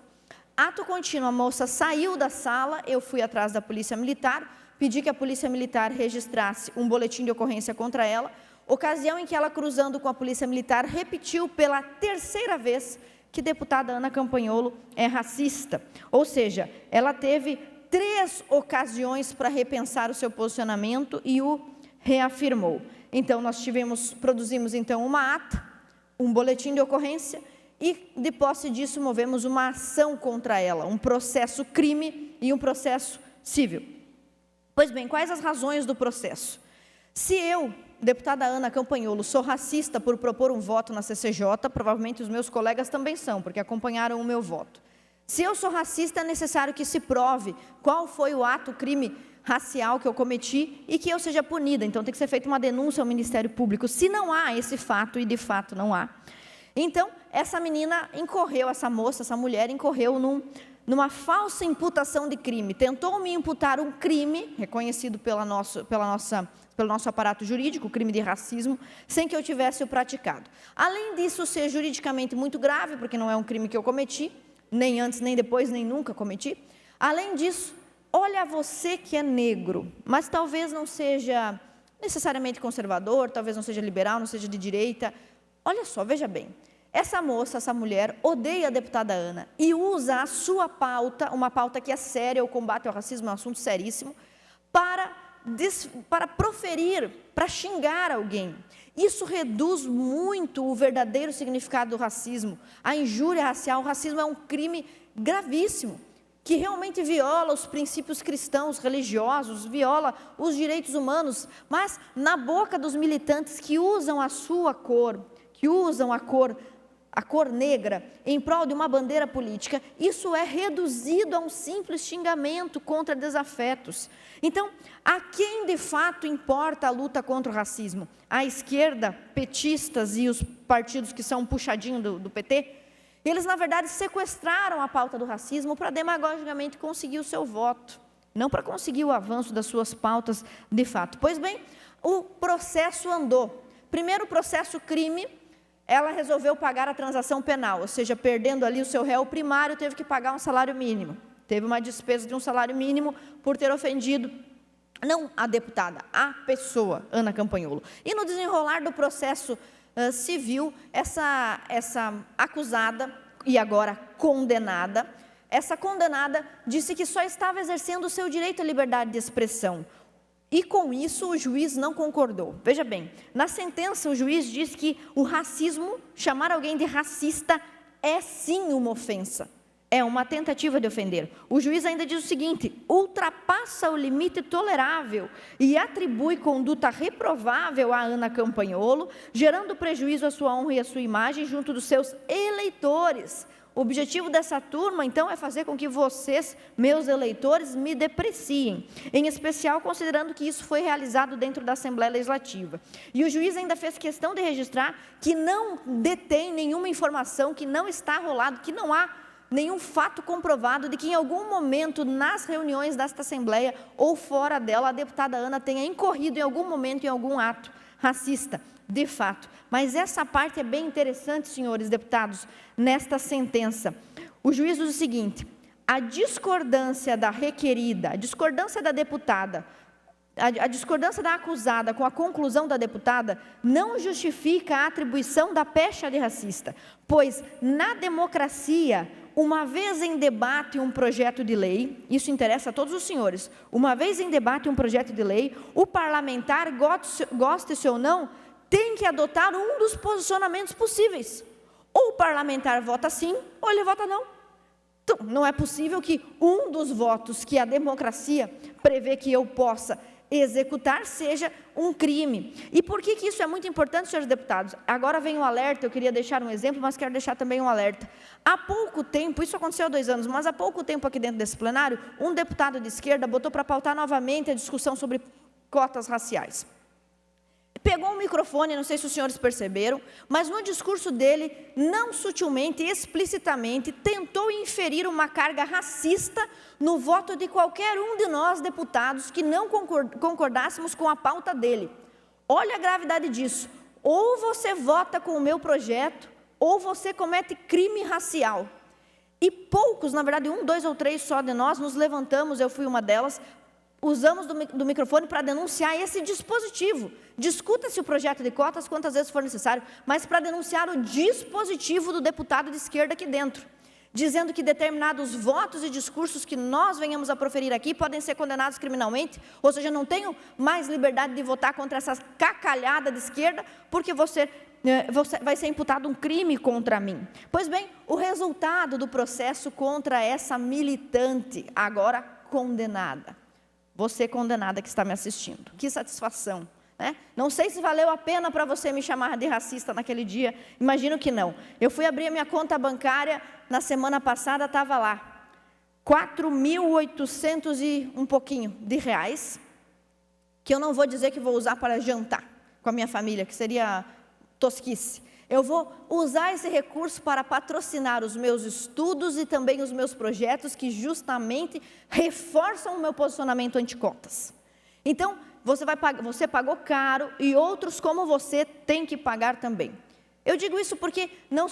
Ato contínuo, a moça saiu da sala, eu fui atrás da Polícia Militar, pedi que a Polícia Militar registrasse um boletim de ocorrência contra ela, ocasião em que ela, cruzando com a Polícia Militar, repetiu pela terceira vez que deputada Ana Campanholo é racista. Ou seja, ela teve 3 ocasiões para repensar o seu posicionamento e o reafirmou. Então, nós produzimos então uma ata, um boletim de ocorrência e, de posse disso, movemos uma ação contra ela, um processo crime e um processo civil. Pois bem, quais as razões do processo? Se eu, deputada Ana Campanholo, sou racista por propor um voto na CCJ, provavelmente os meus colegas também são, porque acompanharam o meu voto. Se eu sou racista, é necessário que se prove qual foi o ato, crime racial que eu cometi e que eu seja punida. Então, tem que ser feita uma denúncia ao Ministério Público. Se não há esse fato, e de fato não há, então, essa menina incorreu, essa moça, essa mulher incorreu numa falsa imputação de crime. Tentou me imputar um crime, reconhecido pelo nosso aparato jurídico, crime de racismo, sem que eu tivesse o praticado. Além disso, ser juridicamente muito grave, porque não é um crime que eu cometi, nem antes, nem depois, nem nunca cometi. Além disso, olha você que é negro, mas talvez não seja necessariamente conservador, talvez não seja liberal, não seja de direita. Olha só, veja bem, essa moça, essa mulher, odeia a deputada Ana e usa a sua pauta, uma pauta que é séria, o combate ao racismo é um assunto seríssimo, para proferir, para xingar alguém. Isso reduz muito o verdadeiro significado do racismo. A injúria racial, o racismo é um crime gravíssimo, que realmente viola os princípios cristãos, religiosos, viola os direitos humanos, mas na boca dos militantes que usam a sua cor, que usam a cor negra em prol de uma bandeira política, isso é reduzido a um simples xingamento contra desafetos. Então, a quem de fato importa a luta contra o racismo? A esquerda, petistas e os partidos que são puxadinho do PT, eles na verdade sequestraram a pauta do racismo para demagogicamente conseguir o seu voto, não para conseguir o avanço das suas pautas de fato. Pois bem, o processo andou. Primeiro processo crime, ela resolveu pagar a transação penal, ou seja, perdendo ali o seu réu primário, teve que pagar um salário mínimo. Teve uma despesa de um salário mínimo por ter ofendido, não a deputada, a pessoa, Ana Campanholo. E no desenrolar do processo civil, essa acusada, e agora condenada, essa condenada disse que só estava exercendo o seu direito à liberdade de expressão. E com isso o juiz não concordou. Veja bem, na sentença o juiz diz que o racismo, chamar alguém de racista, é sim uma ofensa. É uma tentativa de ofender. O juiz ainda diz o seguinte: ultrapassa o limite tolerável e atribui conduta reprovável a Ana Campanholo, gerando prejuízo à sua honra e à sua imagem junto dos seus eleitores. O objetivo dessa turma, então, é fazer com que vocês, meus eleitores, me depreciem, em especial considerando que isso foi realizado dentro da Assembleia Legislativa. E o juiz ainda fez questão de registrar que não detém nenhuma informação, que não está rolado, que não há nenhum fato comprovado de que em algum momento nas reuniões desta Assembleia ou fora dela a deputada Ana tenha incorrido em algum momento em algum ato racista, de fato. Mas essa parte é bem interessante, senhores deputados, nesta sentença. O juiz diz o seguinte: a discordância da requerida, a discordância da deputada, a discordância da acusada com a conclusão da deputada não justifica a atribuição da pecha de racista, pois na democracia, uma vez em debate um projeto de lei, isso interessa a todos os senhores, uma vez em debate um projeto de lei, o parlamentar, goste-se ou não, tem que adotar um dos posicionamentos possíveis. Ou o parlamentar vota sim, ou ele vota não. Então, não é possível que um dos votos que a democracia prevê que eu possa executar seja um crime. E por que isso é muito importante, senhores deputados? Agora vem um alerta, eu queria deixar um exemplo, mas quero deixar também um alerta. Há pouco tempo, isso aconteceu há 2 anos, mas há pouco tempo aqui dentro desse plenário, um deputado de esquerda botou para pautar novamente a discussão sobre cotas raciais. Pegou um microfone, não sei se os senhores perceberam, mas no discurso dele, não sutilmente, explicitamente, tentou inferir uma carga racista no voto de qualquer um de nós, deputados, que não concordássemos com a pauta dele. Olha a gravidade disso. Ou você vota com o meu projeto, ou você comete crime racial. E poucos, na verdade, 1, 2 ou 3 só de nós, nos levantamos, eu fui uma delas, usamos do microfone para denunciar esse dispositivo. Discuta-se o projeto de cotas quantas vezes for necessário, mas para denunciar o dispositivo do deputado de esquerda aqui dentro, dizendo que determinados votos e discursos que nós venhamos a proferir aqui podem ser condenados criminalmente, ou seja, não tenho mais liberdade de votar contra essa cacalhada de esquerda, porque você vai ser imputado um crime contra mim. Pois bem, o resultado do processo contra essa militante, agora condenada, Você condenada que está me assistindo. Que satisfação, né? Não sei se valeu a pena para você me chamar de racista naquele dia, imagino que não. Eu fui abrir a minha conta bancária, na semana passada estava lá, 4.800 e um pouquinho de reais, que eu não vou dizer que vou usar para jantar com a minha família, que seria tosquice. Eu vou usar esse recurso para patrocinar os meus estudos e também os meus projetos que justamente reforçam o meu posicionamento anticotas. Então, você pagou caro e outros como você têm que pagar também. Eu digo isso porque não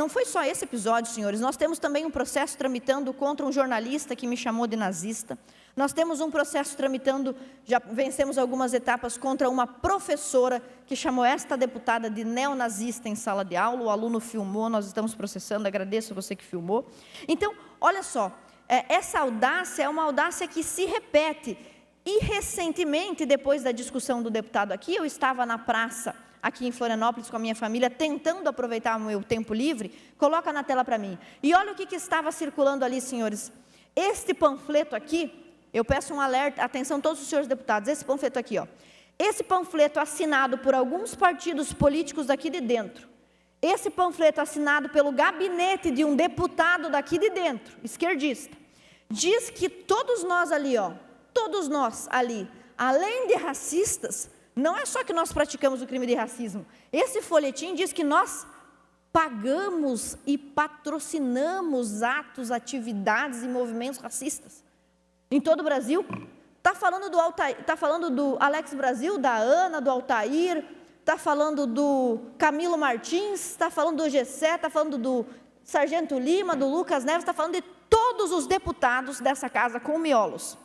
foi só esse episódio, senhores. Nós temos também um processo tramitando contra um jornalista que me chamou de nazista. Nós temos um processo tramitando, já vencemos algumas etapas, contra uma professora que chamou esta deputada de neonazista em sala de aula. O aluno filmou, nós estamos processando, agradeço a você que filmou. Então, olha só, essa audácia é uma audácia que se repete. E recentemente, depois da discussão do deputado aqui, eu estava na praça, aqui em Florianópolis, com a minha família, tentando aproveitar o meu tempo livre. Coloca na tela para mim. E olha o que estava circulando ali, senhores. Este panfleto aqui, eu peço um alerta, atenção todos os senhores deputados, esse panfleto aqui, ó. Esse panfleto assinado por alguns partidos políticos daqui de dentro. Esse panfleto assinado pelo gabinete de um deputado daqui de dentro, esquerdista. Diz que todos nós ali, ó, todos nós ali, além de racistas, não é só que nós praticamos o crime de racismo. Esse folhetim diz que nós pagamos e patrocinamos atos, atividades e movimentos racistas. Em todo o Brasil, está falando do Alex Brasil, da Ana, do Altair, está falando do Camilo Martins, está falando do Gessé, está falando do Sargento Lima, do Lucas Neves, está falando de todos os deputados dessa casa com miolos.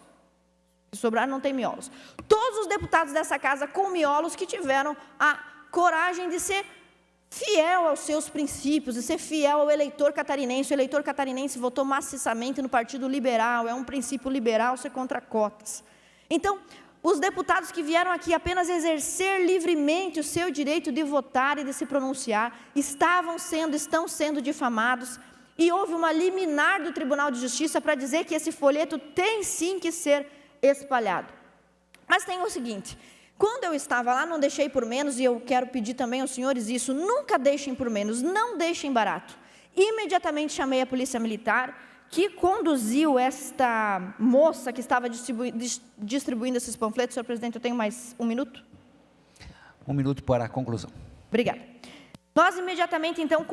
Se sobrar, não tem miolos. Todos os deputados dessa casa com miolos que tiveram a coragem de ser fiel aos seus princípios, de ser fiel ao eleitor catarinense. O eleitor catarinense votou maciçamente no Partido Liberal, é um princípio liberal ser contra cotas. Então, os deputados que vieram aqui apenas exercer livremente o seu direito de votar e de se pronunciar, estão sendo difamados, e houve uma liminar do Tribunal de Justiça para dizer que esse folheto tem sim que ser espalhado. Mas tem o seguinte, quando eu estava lá, não deixei por menos, e eu quero pedir também aos senhores isso, nunca deixem por menos, não deixem barato. Imediatamente chamei a Polícia Militar, que conduziu esta moça que estava distribuindo esses panfletos. Senhor presidente, eu tenho mais um minuto? Um minuto para a conclusão. Obrigada. Nós imediatamente, então,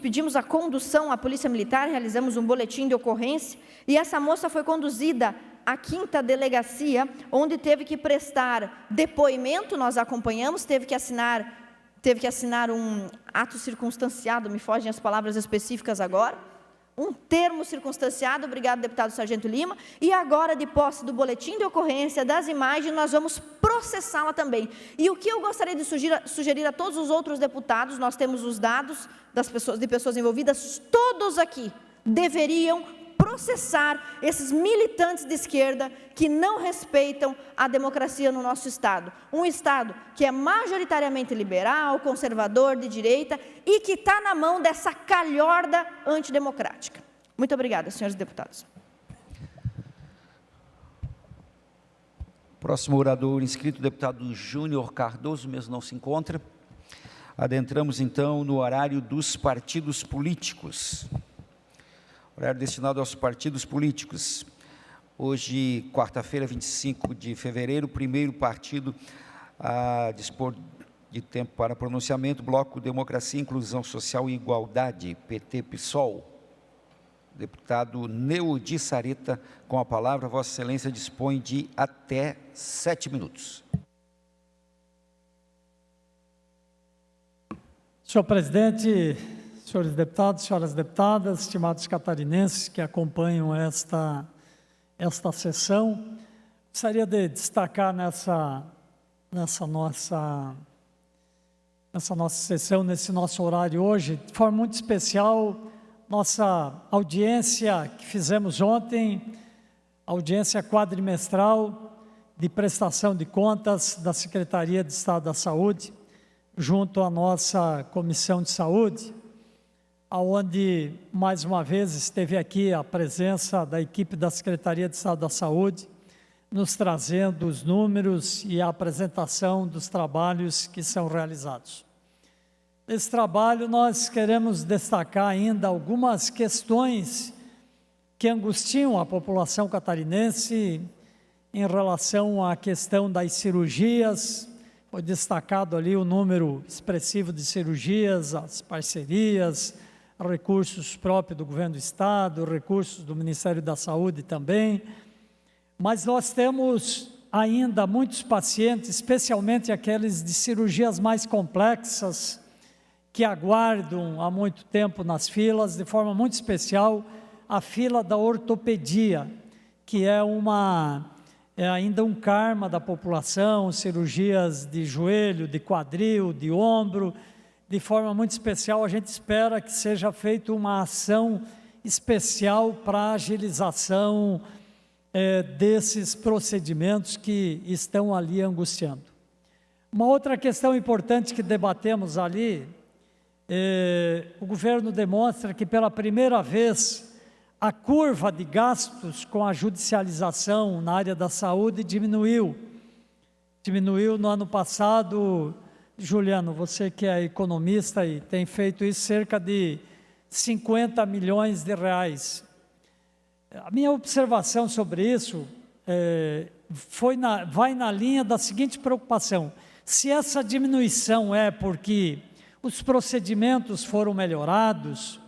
pedimos a condução à Polícia Militar, realizamos um boletim de ocorrência, e essa moça foi conduzida à 5ª delegacia, onde teve que prestar depoimento, nós acompanhamos, teve que assinar um ato circunstanciado, me fogem as palavras específicas agora, um termo circunstanciado, obrigado, deputado Sargento Lima, e agora, de posse do boletim de ocorrência, das imagens, nós vamos processá-la também. E o que eu gostaria de sugerir a todos os outros deputados, nós temos os dados de pessoas envolvidas, todos aqui deveriam processar esses militantes de esquerda que não respeitam a democracia no nosso Estado. Um Estado que é majoritariamente liberal, conservador, de direita e que está na mão dessa calhorda antidemocrática. Muito obrigada, senhores deputados. Próximo orador inscrito, o deputado Júnior Cardoso, mesmo não se encontra. Adentramos, então, no horário dos partidos políticos. Horário destinado aos partidos políticos. Hoje, quarta-feira, 25 de fevereiro, o primeiro partido a dispor de tempo para pronunciamento, Bloco Democracia, Inclusão Social e Igualdade, PT-PSOL. Deputado Neudi Sareta, com a palavra, Vossa Excelência dispõe de até 7 minutos. Senhor presidente, senhores deputados, senhoras deputadas, estimados catarinenses que acompanham esta sessão, gostaria de destacar nessa nossa sessão, nesse nosso horário hoje, de forma muito especial, nossa audiência que fizemos ontem, audiência quadrimestral de prestação de contas da Secretaria de Estado da Saúde, junto à nossa Comissão de Saúde, onde, mais uma vez, esteve aqui a presença da equipe da Secretaria de Estado da Saúde, nos trazendo os números e a apresentação dos trabalhos que são realizados. Nesse trabalho, nós queremos destacar ainda algumas questões que angustiam a população catarinense em relação à questão das cirurgias. Foi destacado ali o número expressivo de cirurgias, as parcerias, recursos próprios do governo do Estado, recursos do Ministério da Saúde também. Mas nós temos ainda muitos pacientes, especialmente aqueles de cirurgias mais complexas, que aguardam há muito tempo nas filas, de forma muito especial, a fila da ortopedia, que é ainda um karma da população, cirurgias de joelho, de quadril, de ombro. De forma muito especial, a gente espera que seja feita uma ação especial para a agilização desses procedimentos que estão ali angustiando. Uma outra questão importante que debatemos ali, o governo demonstra que pela primeira vez a curva de gastos com a judicialização na área da saúde diminuiu. Diminuiu no ano passado, Juliano, você que é economista e tem feito isso, cerca de 50 milhões de reais. A minha observação sobre isso vai na linha da seguinte preocupação: se essa diminuição é porque os procedimentos foram melhorados,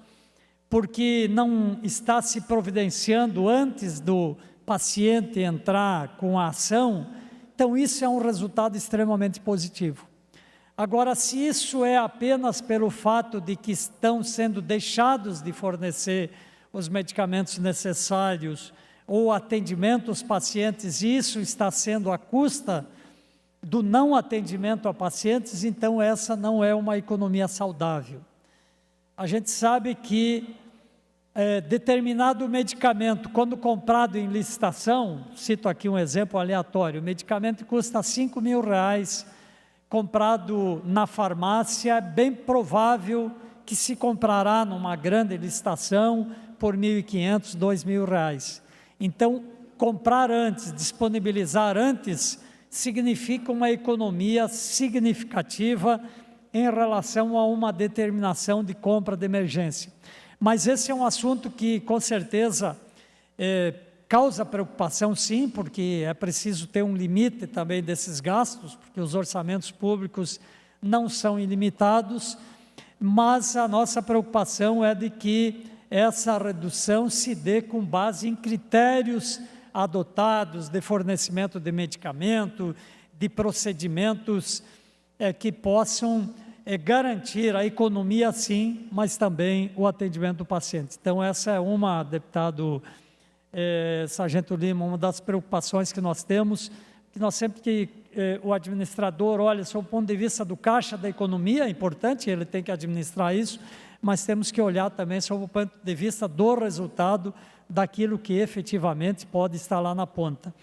porque não está se providenciando antes do paciente entrar com a ação, então isso é um resultado extremamente positivo. Agora, se isso é apenas pelo fato de que estão sendo deixados de fornecer os medicamentos necessários ou atendimento aos pacientes, e isso está sendo à custa do não atendimento a pacientes, então essa não é uma economia saudável. A gente sabe que determinado medicamento, quando comprado em licitação, cito aqui um exemplo aleatório, o medicamento custa R$5.000, comprado na farmácia, é bem provável que se comprará numa grande licitação por R$1.500, R$2.000. Então, comprar antes, disponibilizar antes, significa uma economia significativa em relação a uma determinação de compra de emergência. Mas esse é um assunto que, com certeza, causa preocupação, sim, porque é preciso ter um limite também desses gastos, porque os orçamentos públicos não são ilimitados, mas a nossa preocupação é de que essa redução se dê com base em critérios adotados de fornecimento de medicamento, de procedimentos que possam garantir a economia, sim, mas também o atendimento do paciente. Então, essa é uma, deputado Sargento Lima, uma das preocupações que nós temos, que nós sempre que o administrador olha sob o ponto de vista do caixa da economia, é importante, ele tem que administrar isso, mas temos que olhar também sob o ponto de vista do resultado daquilo que efetivamente pode estar lá na ponta.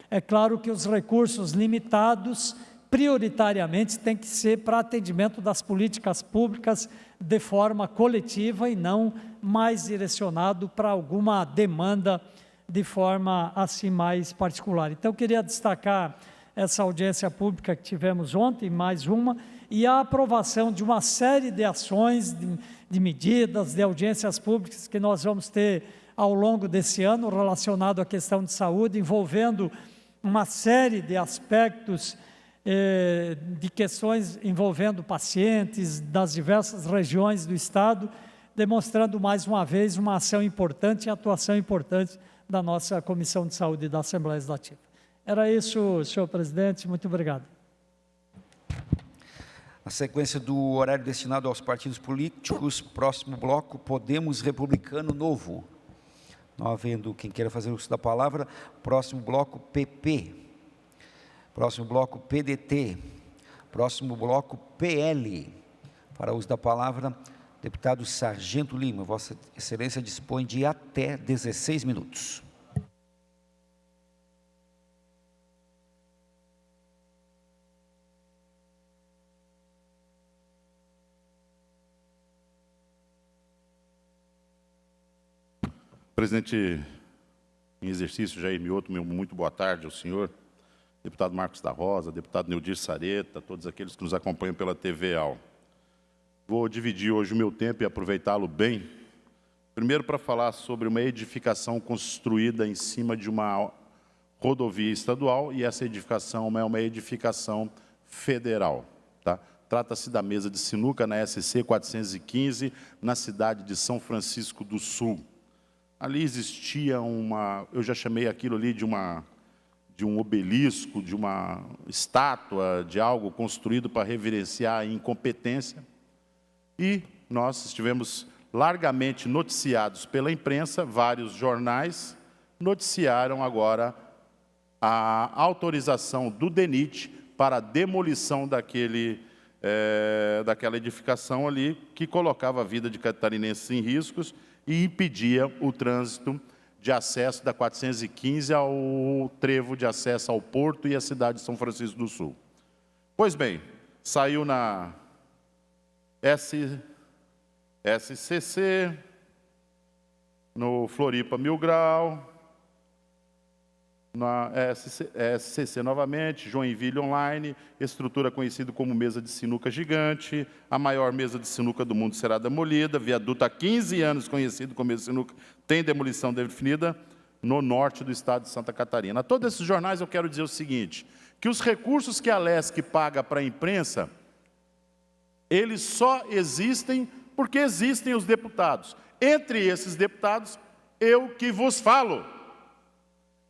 É claro que os recursos limitados, prioritariamente, têm que ser para atendimento das políticas públicas de forma coletiva e não mais direcionado para alguma demanda de forma assim mais particular. Então, eu queria destacar essa audiência pública que tivemos ontem, mais uma, e a aprovação de uma série de ações, de medidas, de audiências públicas que nós vamos ter ao longo desse ano, relacionado à questão de saúde, envolvendo uma série de aspectos, de questões envolvendo pacientes das diversas regiões do Estado, demonstrando mais uma vez uma ação importante e atuação importante da nossa Comissão de Saúde da Assembleia Legislativa. Era isso, senhor presidente, muito obrigado. Na sequência do horário destinado aos partidos políticos, próximo bloco, Podemos, Republicano, Novo. Não havendo quem queira fazer uso da palavra, próximo bloco, PP. Próximo bloco, PDT. Próximo bloco, PL. Para uso da palavra, deputado Sargento Lima. Vossa Excelência dispõe de até 16 minutos. Presidente em exercício, Jair Mioto, muito boa tarde ao senhor, deputado Marcos da Rosa, deputado Neudir Sareta, todos aqueles que nos acompanham pela TV-AL. Vou dividir hoje o meu tempo e aproveitá-lo bem, primeiro para falar sobre uma edificação construída em cima de uma rodovia estadual, e essa edificação é uma edificação federal. Tá? Trata-se da mesa de sinuca na SC 415, na cidade de São Francisco do Sul. Ali existia eu já chamei aquilo ali de um obelisco, de uma estátua, de algo construído para reverenciar a incompetência. E nós estivemos largamente noticiados pela imprensa, vários jornais noticiaram agora a autorização do DENIT para a demolição daquela edificação ali, que colocava a vida de catarinenses em riscos e impedia o trânsito de acesso da 415 ao trevo de acesso ao porto e à cidade de São Francisco do Sul. Pois bem, saiu na SCC, no Floripa Mil Grau, na SCC novamente, Joinville Online, estrutura conhecida como mesa de sinuca gigante, a maior mesa de sinuca do mundo será demolida, viaduto há 15 anos conhecido como mesa de sinuca, tem demolição definida no norte do estado de Santa Catarina. A todos esses jornais eu quero dizer o seguinte, que os recursos que a Lesc paga para a imprensa, eles só existem porque existem os deputados. Entre esses deputados, eu que vos falo.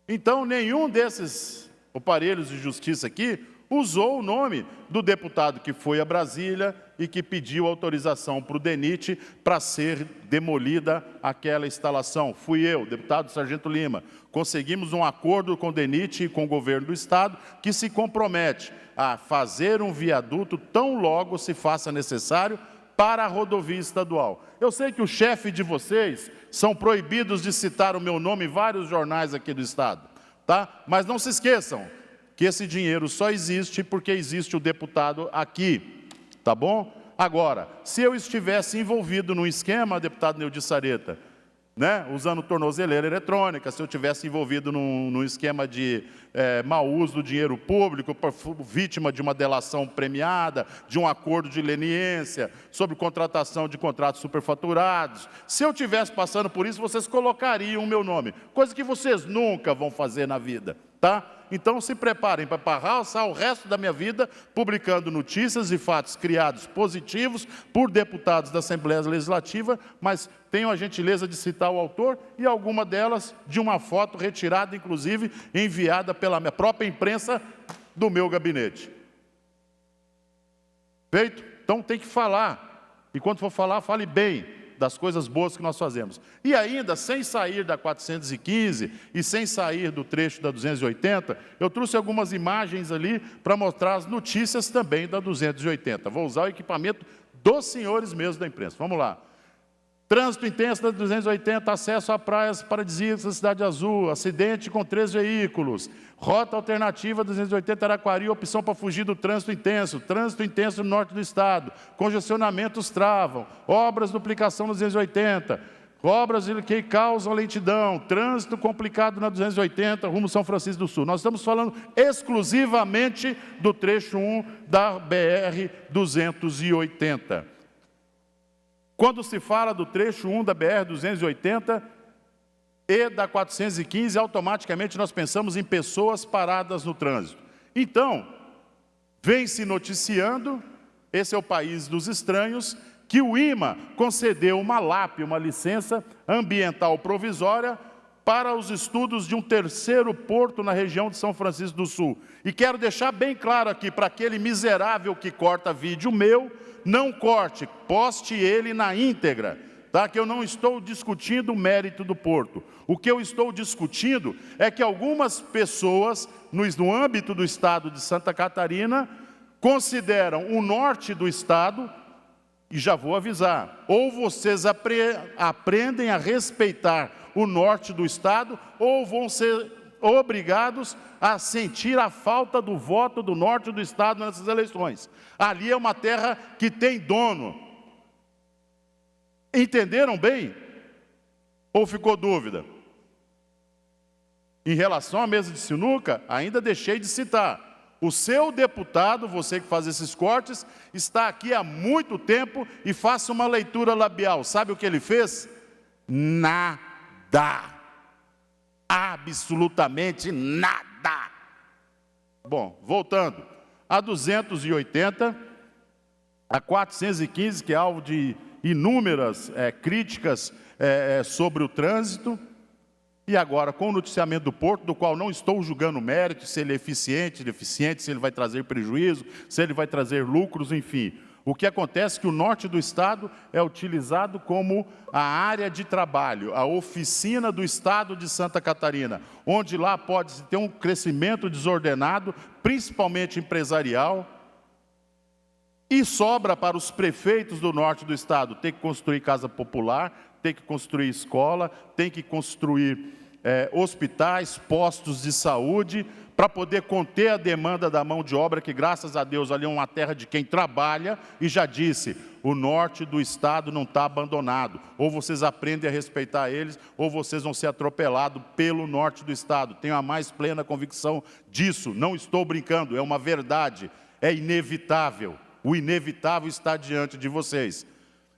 Então, nenhum desses aparelhos de justiça aqui usou o nome do deputado que foi a Brasília e que pediu autorização para o DENIT para ser demolida aquela instalação. Fui eu, deputado Sargento Lima. Conseguimos um acordo com o DENIT e com o governo do estado que se compromete a fazer um viaduto tão logo se faça necessário para a rodovia estadual. Eu sei que o chefe de vocês são proibidos de citar o meu nome em vários jornais aqui do estado, tá? Mas não se esqueçam que esse dinheiro só existe porque existe o deputado aqui, tá bom? Agora, se eu estivesse envolvido num esquema, deputado Neudir Sareta, né, usando tornozeleira eletrônica, se eu tivesse envolvido num esquema de mau uso do dinheiro público, vítima de uma delação premiada, de um acordo de leniência, sobre contratação de contratos superfaturados, se eu estivesse passando por isso, vocês colocariam o meu nome, coisa que vocês nunca vão fazer na vida, tá? Então se preparem para passar o resto da minha vida publicando notícias e fatos criados positivos por deputados da Assembleia Legislativa, mas tenho a gentileza de citar o autor e alguma delas de uma foto retirada, inclusive, enviada pela minha própria imprensa do meu gabinete. Feito? Então tem que falar. E quando for falar, fale bem das coisas boas que nós fazemos. E ainda, sem sair da 415 e sem sair do trecho da 280, eu trouxe algumas imagens ali para mostrar as notícias também da 280. Vou usar o equipamento dos senhores mesmo da imprensa. Vamos lá. Trânsito intenso da 280, acesso a praias paradisíacas da Cidade Azul, acidente com 3 veículos, rota alternativa 280 Araquari, opção para fugir do trânsito intenso no norte do estado, congestionamentos travam, obras de duplicação na 280, obras que causam lentidão, trânsito complicado na 280, rumo São Francisco do Sul. Nós estamos falando exclusivamente do trecho 1 da BR-280. Quando se fala do trecho 1 da BR-280 e da 415, automaticamente nós pensamos em pessoas paradas no trânsito. Então, vem se noticiando, esse é o país dos estranhos, que o IMA concedeu uma LAP, uma licença ambiental provisória, para os estudos de um terceiro porto na região de São Francisco do Sul. E quero deixar bem claro aqui, para aquele miserável que corta vídeo meu, não corte, poste ele na íntegra, tá? Que eu não estou discutindo o mérito do porto. O que eu estou discutindo é que algumas pessoas, no âmbito do estado de Santa Catarina, consideram o norte do estado, e já vou avisar, ou vocês aprendem a respeitar o norte do estado, ou vão ser obrigados a sentir a falta do voto do norte do estado nessas eleições. Ali é uma terra que tem dono. Entenderam bem? Ou ficou dúvida? Em relação à mesa de sinuca, ainda deixei de citar. O seu deputado, você que faz esses cortes, está aqui há muito tempo e faça uma leitura labial. Sabe o que ele fez? Nada. Absolutamente nada. Bom, voltando. A 280, a 415, que é alvo de inúmeras críticas sobre o trânsito. E agora, com o noticiamento do porto, do qual não estou julgando o mérito, se ele é eficiente, deficiente, se ele vai trazer prejuízo, se ele vai trazer lucros, enfim. O que acontece é que o norte do estado é utilizado como a área de trabalho, a oficina do estado de Santa Catarina, onde lá pode ter um crescimento desordenado, principalmente empresarial, e sobra para os prefeitos do norte do estado ter que construir casa popular, tem que construir escola, tem que construir hospitais, postos de saúde, para poder conter a demanda da mão de obra, que graças a Deus ali é uma terra de quem trabalha, e já disse, o norte do estado não está abandonado. Ou vocês aprendem a respeitar eles, ou vocês vão ser atropelados pelo norte do estado. Tenho a mais plena convicção disso, não estou brincando, é uma verdade, é inevitável. O inevitável está diante de vocês.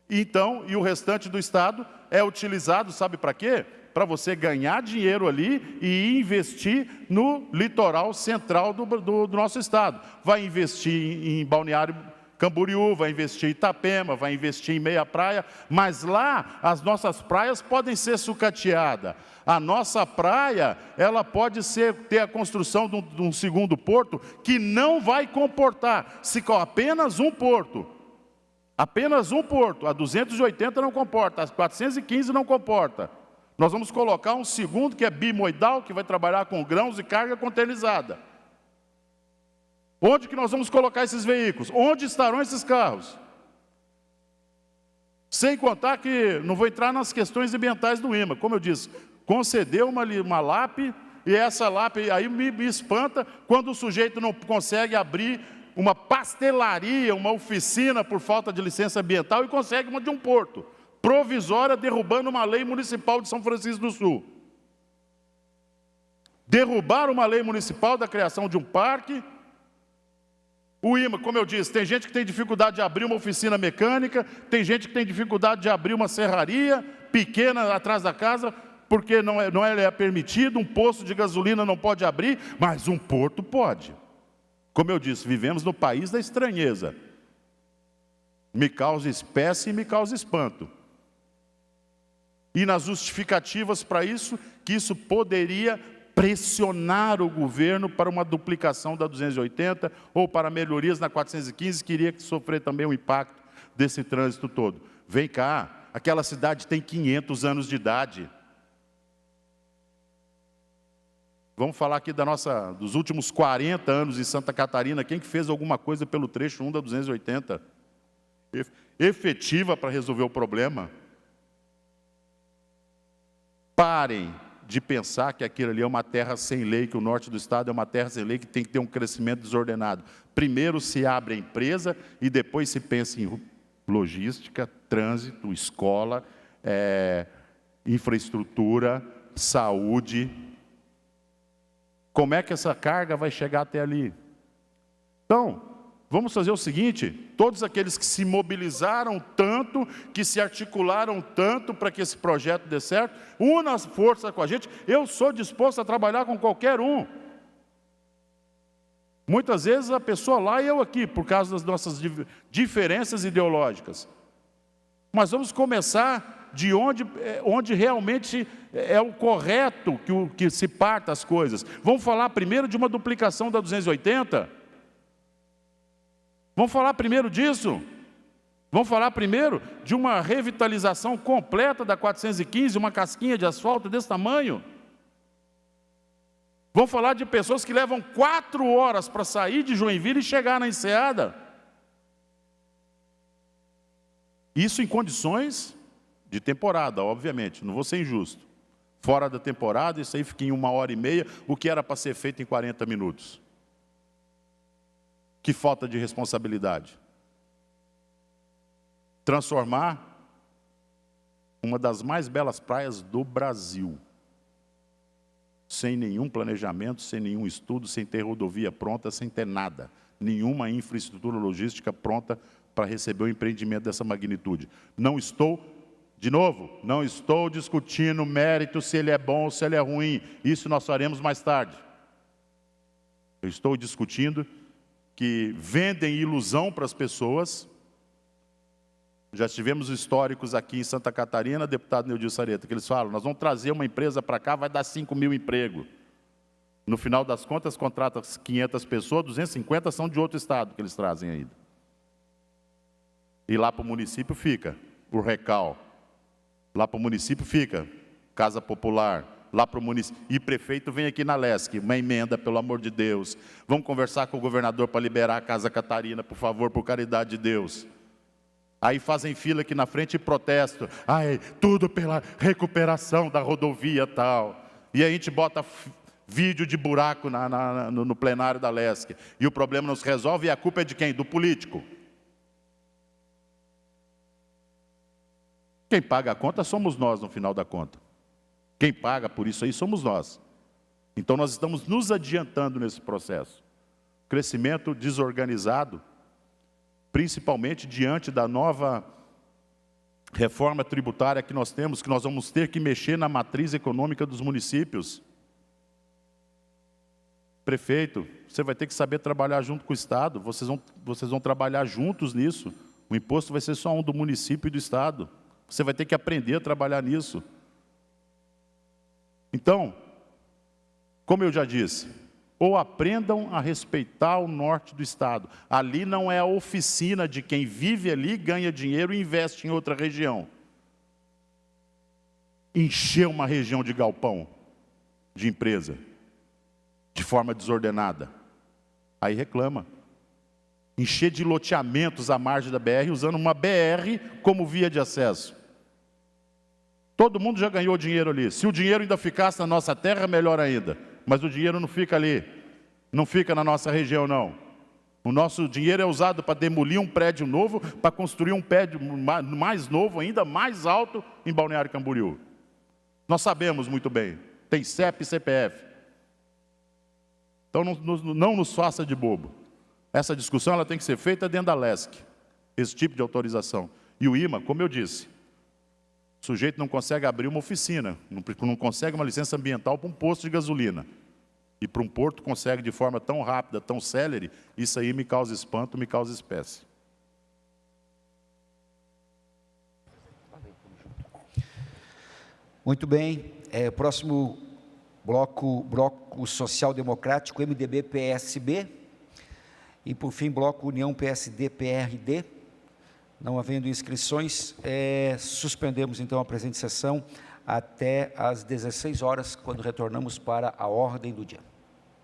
Então, e o restante do estado é utilizado, sabe para quê? Para você ganhar dinheiro ali e investir no litoral central do nosso estado. Vai investir em Balneário Camboriú, vai investir em Itapema, vai investir em Meia Praia, mas lá as nossas praias podem ser sucateadas. A nossa praia, ela pode ter a construção de um segundo porto que não vai comportar, se com apenas um porto. Apenas um porto, a 280 não comporta, a 415 não comporta. Nós vamos colocar um segundo que é bimoidal, que vai trabalhar com grãos e carga containerizada. Onde que nós vamos colocar esses veículos? Onde estarão esses carros? Sem contar que, não vou entrar nas questões ambientais do IMA, como eu disse, concedeu uma LAP, e essa LAP aí me espanta quando o sujeito não consegue abrir uma pastelaria, uma oficina por falta de licença ambiental e consegue uma de um porto, provisória, derrubando uma lei municipal de São Francisco do Sul. Derrubar uma lei municipal da criação de um parque. O IMA, como eu disse, tem gente que tem dificuldade de abrir uma oficina mecânica, tem gente que tem dificuldade de abrir uma serraria pequena atrás da casa, porque não é permitido, um posto de gasolina não pode abrir, mas um porto pode. Como eu disse, vivemos no país da estranheza. Me causa espécie e me causa espanto. E nas justificativas para isso, que isso poderia pressionar o governo para uma duplicação da 280 ou para melhorias na 415, que iria sofrer também o impacto desse trânsito todo. Vem cá, aquela cidade tem 500 anos de idade. Vamos falar aqui dos últimos 40 anos em Santa Catarina, quem que fez alguma coisa pelo trecho 1 da 280? Efetiva para resolver o problema. Parem de pensar que aquilo ali é uma terra sem lei, que o norte do estado é uma terra sem lei, que tem que ter um crescimento desordenado. Primeiro se abre a empresa e depois se pensa em logística, trânsito, escola, infraestrutura, saúde. Como é que essa carga vai chegar até ali? Então, vamos fazer o seguinte, todos aqueles que se mobilizaram tanto, que se articularam tanto para que esse projeto dê certo, una as forças com a gente, eu sou disposto a trabalhar com qualquer um. Muitas vezes a pessoa lá e eu aqui, por causa das nossas diferenças ideológicas. Mas vamos começar de onde realmente é o correto que se parta as coisas. Vamos falar primeiro de uma duplicação da 280? Vamos falar primeiro disso? Vamos falar primeiro de uma revitalização completa da 415, uma casquinha de asfalto desse tamanho? Vamos falar de pessoas que levam 4 horas para sair de Joinville e chegar na Enseada? Isso em condições de temporada, obviamente, não vou ser injusto. Fora da temporada, isso aí fica em 1h30, o que era para ser feito em 40 minutos. Que falta de responsabilidade. Transformar uma das mais belas praias do Brasil sem nenhum planejamento, sem nenhum estudo, sem ter rodovia pronta, sem ter nada. Nenhuma infraestrutura logística pronta para receber um empreendimento dessa magnitude. Não estou, de novo, não estou discutindo o mérito, se ele é bom ou se ele é ruim. Isso nós faremos mais tarde. Eu estou discutindo que vendem ilusão para as pessoas. Já tivemos históricos aqui em Santa Catarina, deputado Neudil Sareta, que eles falam, nós vamos trazer uma empresa para cá, vai dar 5.000 empregos. No final das contas, contrata 500 pessoas, 250 são de outro estado que eles trazem ainda. E lá para o município fica o Recal, lá para o município fica Casa Popular, lá para o município. E prefeito vem aqui na LESC, uma emenda, pelo amor de Deus. Vamos conversar com o governador para liberar a Casa Catarina, por favor, por caridade de Deus. Aí fazem fila aqui na frente e protestam. Ai, tudo pela recuperação da rodovia e tal. E a gente bota vídeo de buraco no plenário da LESC. E o problema não se resolve e a culpa é de quem? Do político. Quem paga a conta somos nós no final da conta. Quem paga por isso aí somos nós. Então nós estamos nos adiantando nesse processo. Crescimento desorganizado, principalmente diante da nova reforma tributária que nós temos, que nós vamos ter que mexer na matriz econômica dos municípios. Prefeito, você vai ter que saber trabalhar junto com o Estado, vocês vão trabalhar juntos nisso. O imposto vai ser só um do município e do Estado. Você vai ter que aprender a trabalhar nisso. Então, como eu já disse, ou aprendam a respeitar o norte do Estado. Ali não é a oficina de quem vive ali, ganha dinheiro e investe em outra região. Encher uma região de galpão, de empresa, de forma desordenada. Aí reclama. Encher de loteamentos à margem da BR, usando uma BR como via de acesso. Todo mundo já ganhou dinheiro ali. Se o dinheiro ainda ficasse na nossa terra, melhor ainda. Mas o dinheiro não fica ali. Não fica na nossa região, não. O nosso dinheiro é usado para demolir um prédio novo, para construir um prédio mais novo, ainda mais alto, em Balneário Camboriú. Nós sabemos muito bem. Tem CEP e CPF. Então não nos faça de bobo. Essa discussão ela tem que ser feita dentro da LESC. Esse tipo de autorização. E o IMA, como eu disse, o sujeito não consegue abrir uma oficina, não consegue uma licença ambiental para um posto de gasolina. E para um porto consegue de forma tão rápida, tão célere, isso aí me causa espanto, me causa espécie. Muito bem. Próximo bloco Social Democrático, MDB, PSB. E, por fim, bloco União, PSD, PRD. Não havendo inscrições, suspendemos, então, a presente sessão até às 16 horas, quando retornamos para a ordem do dia.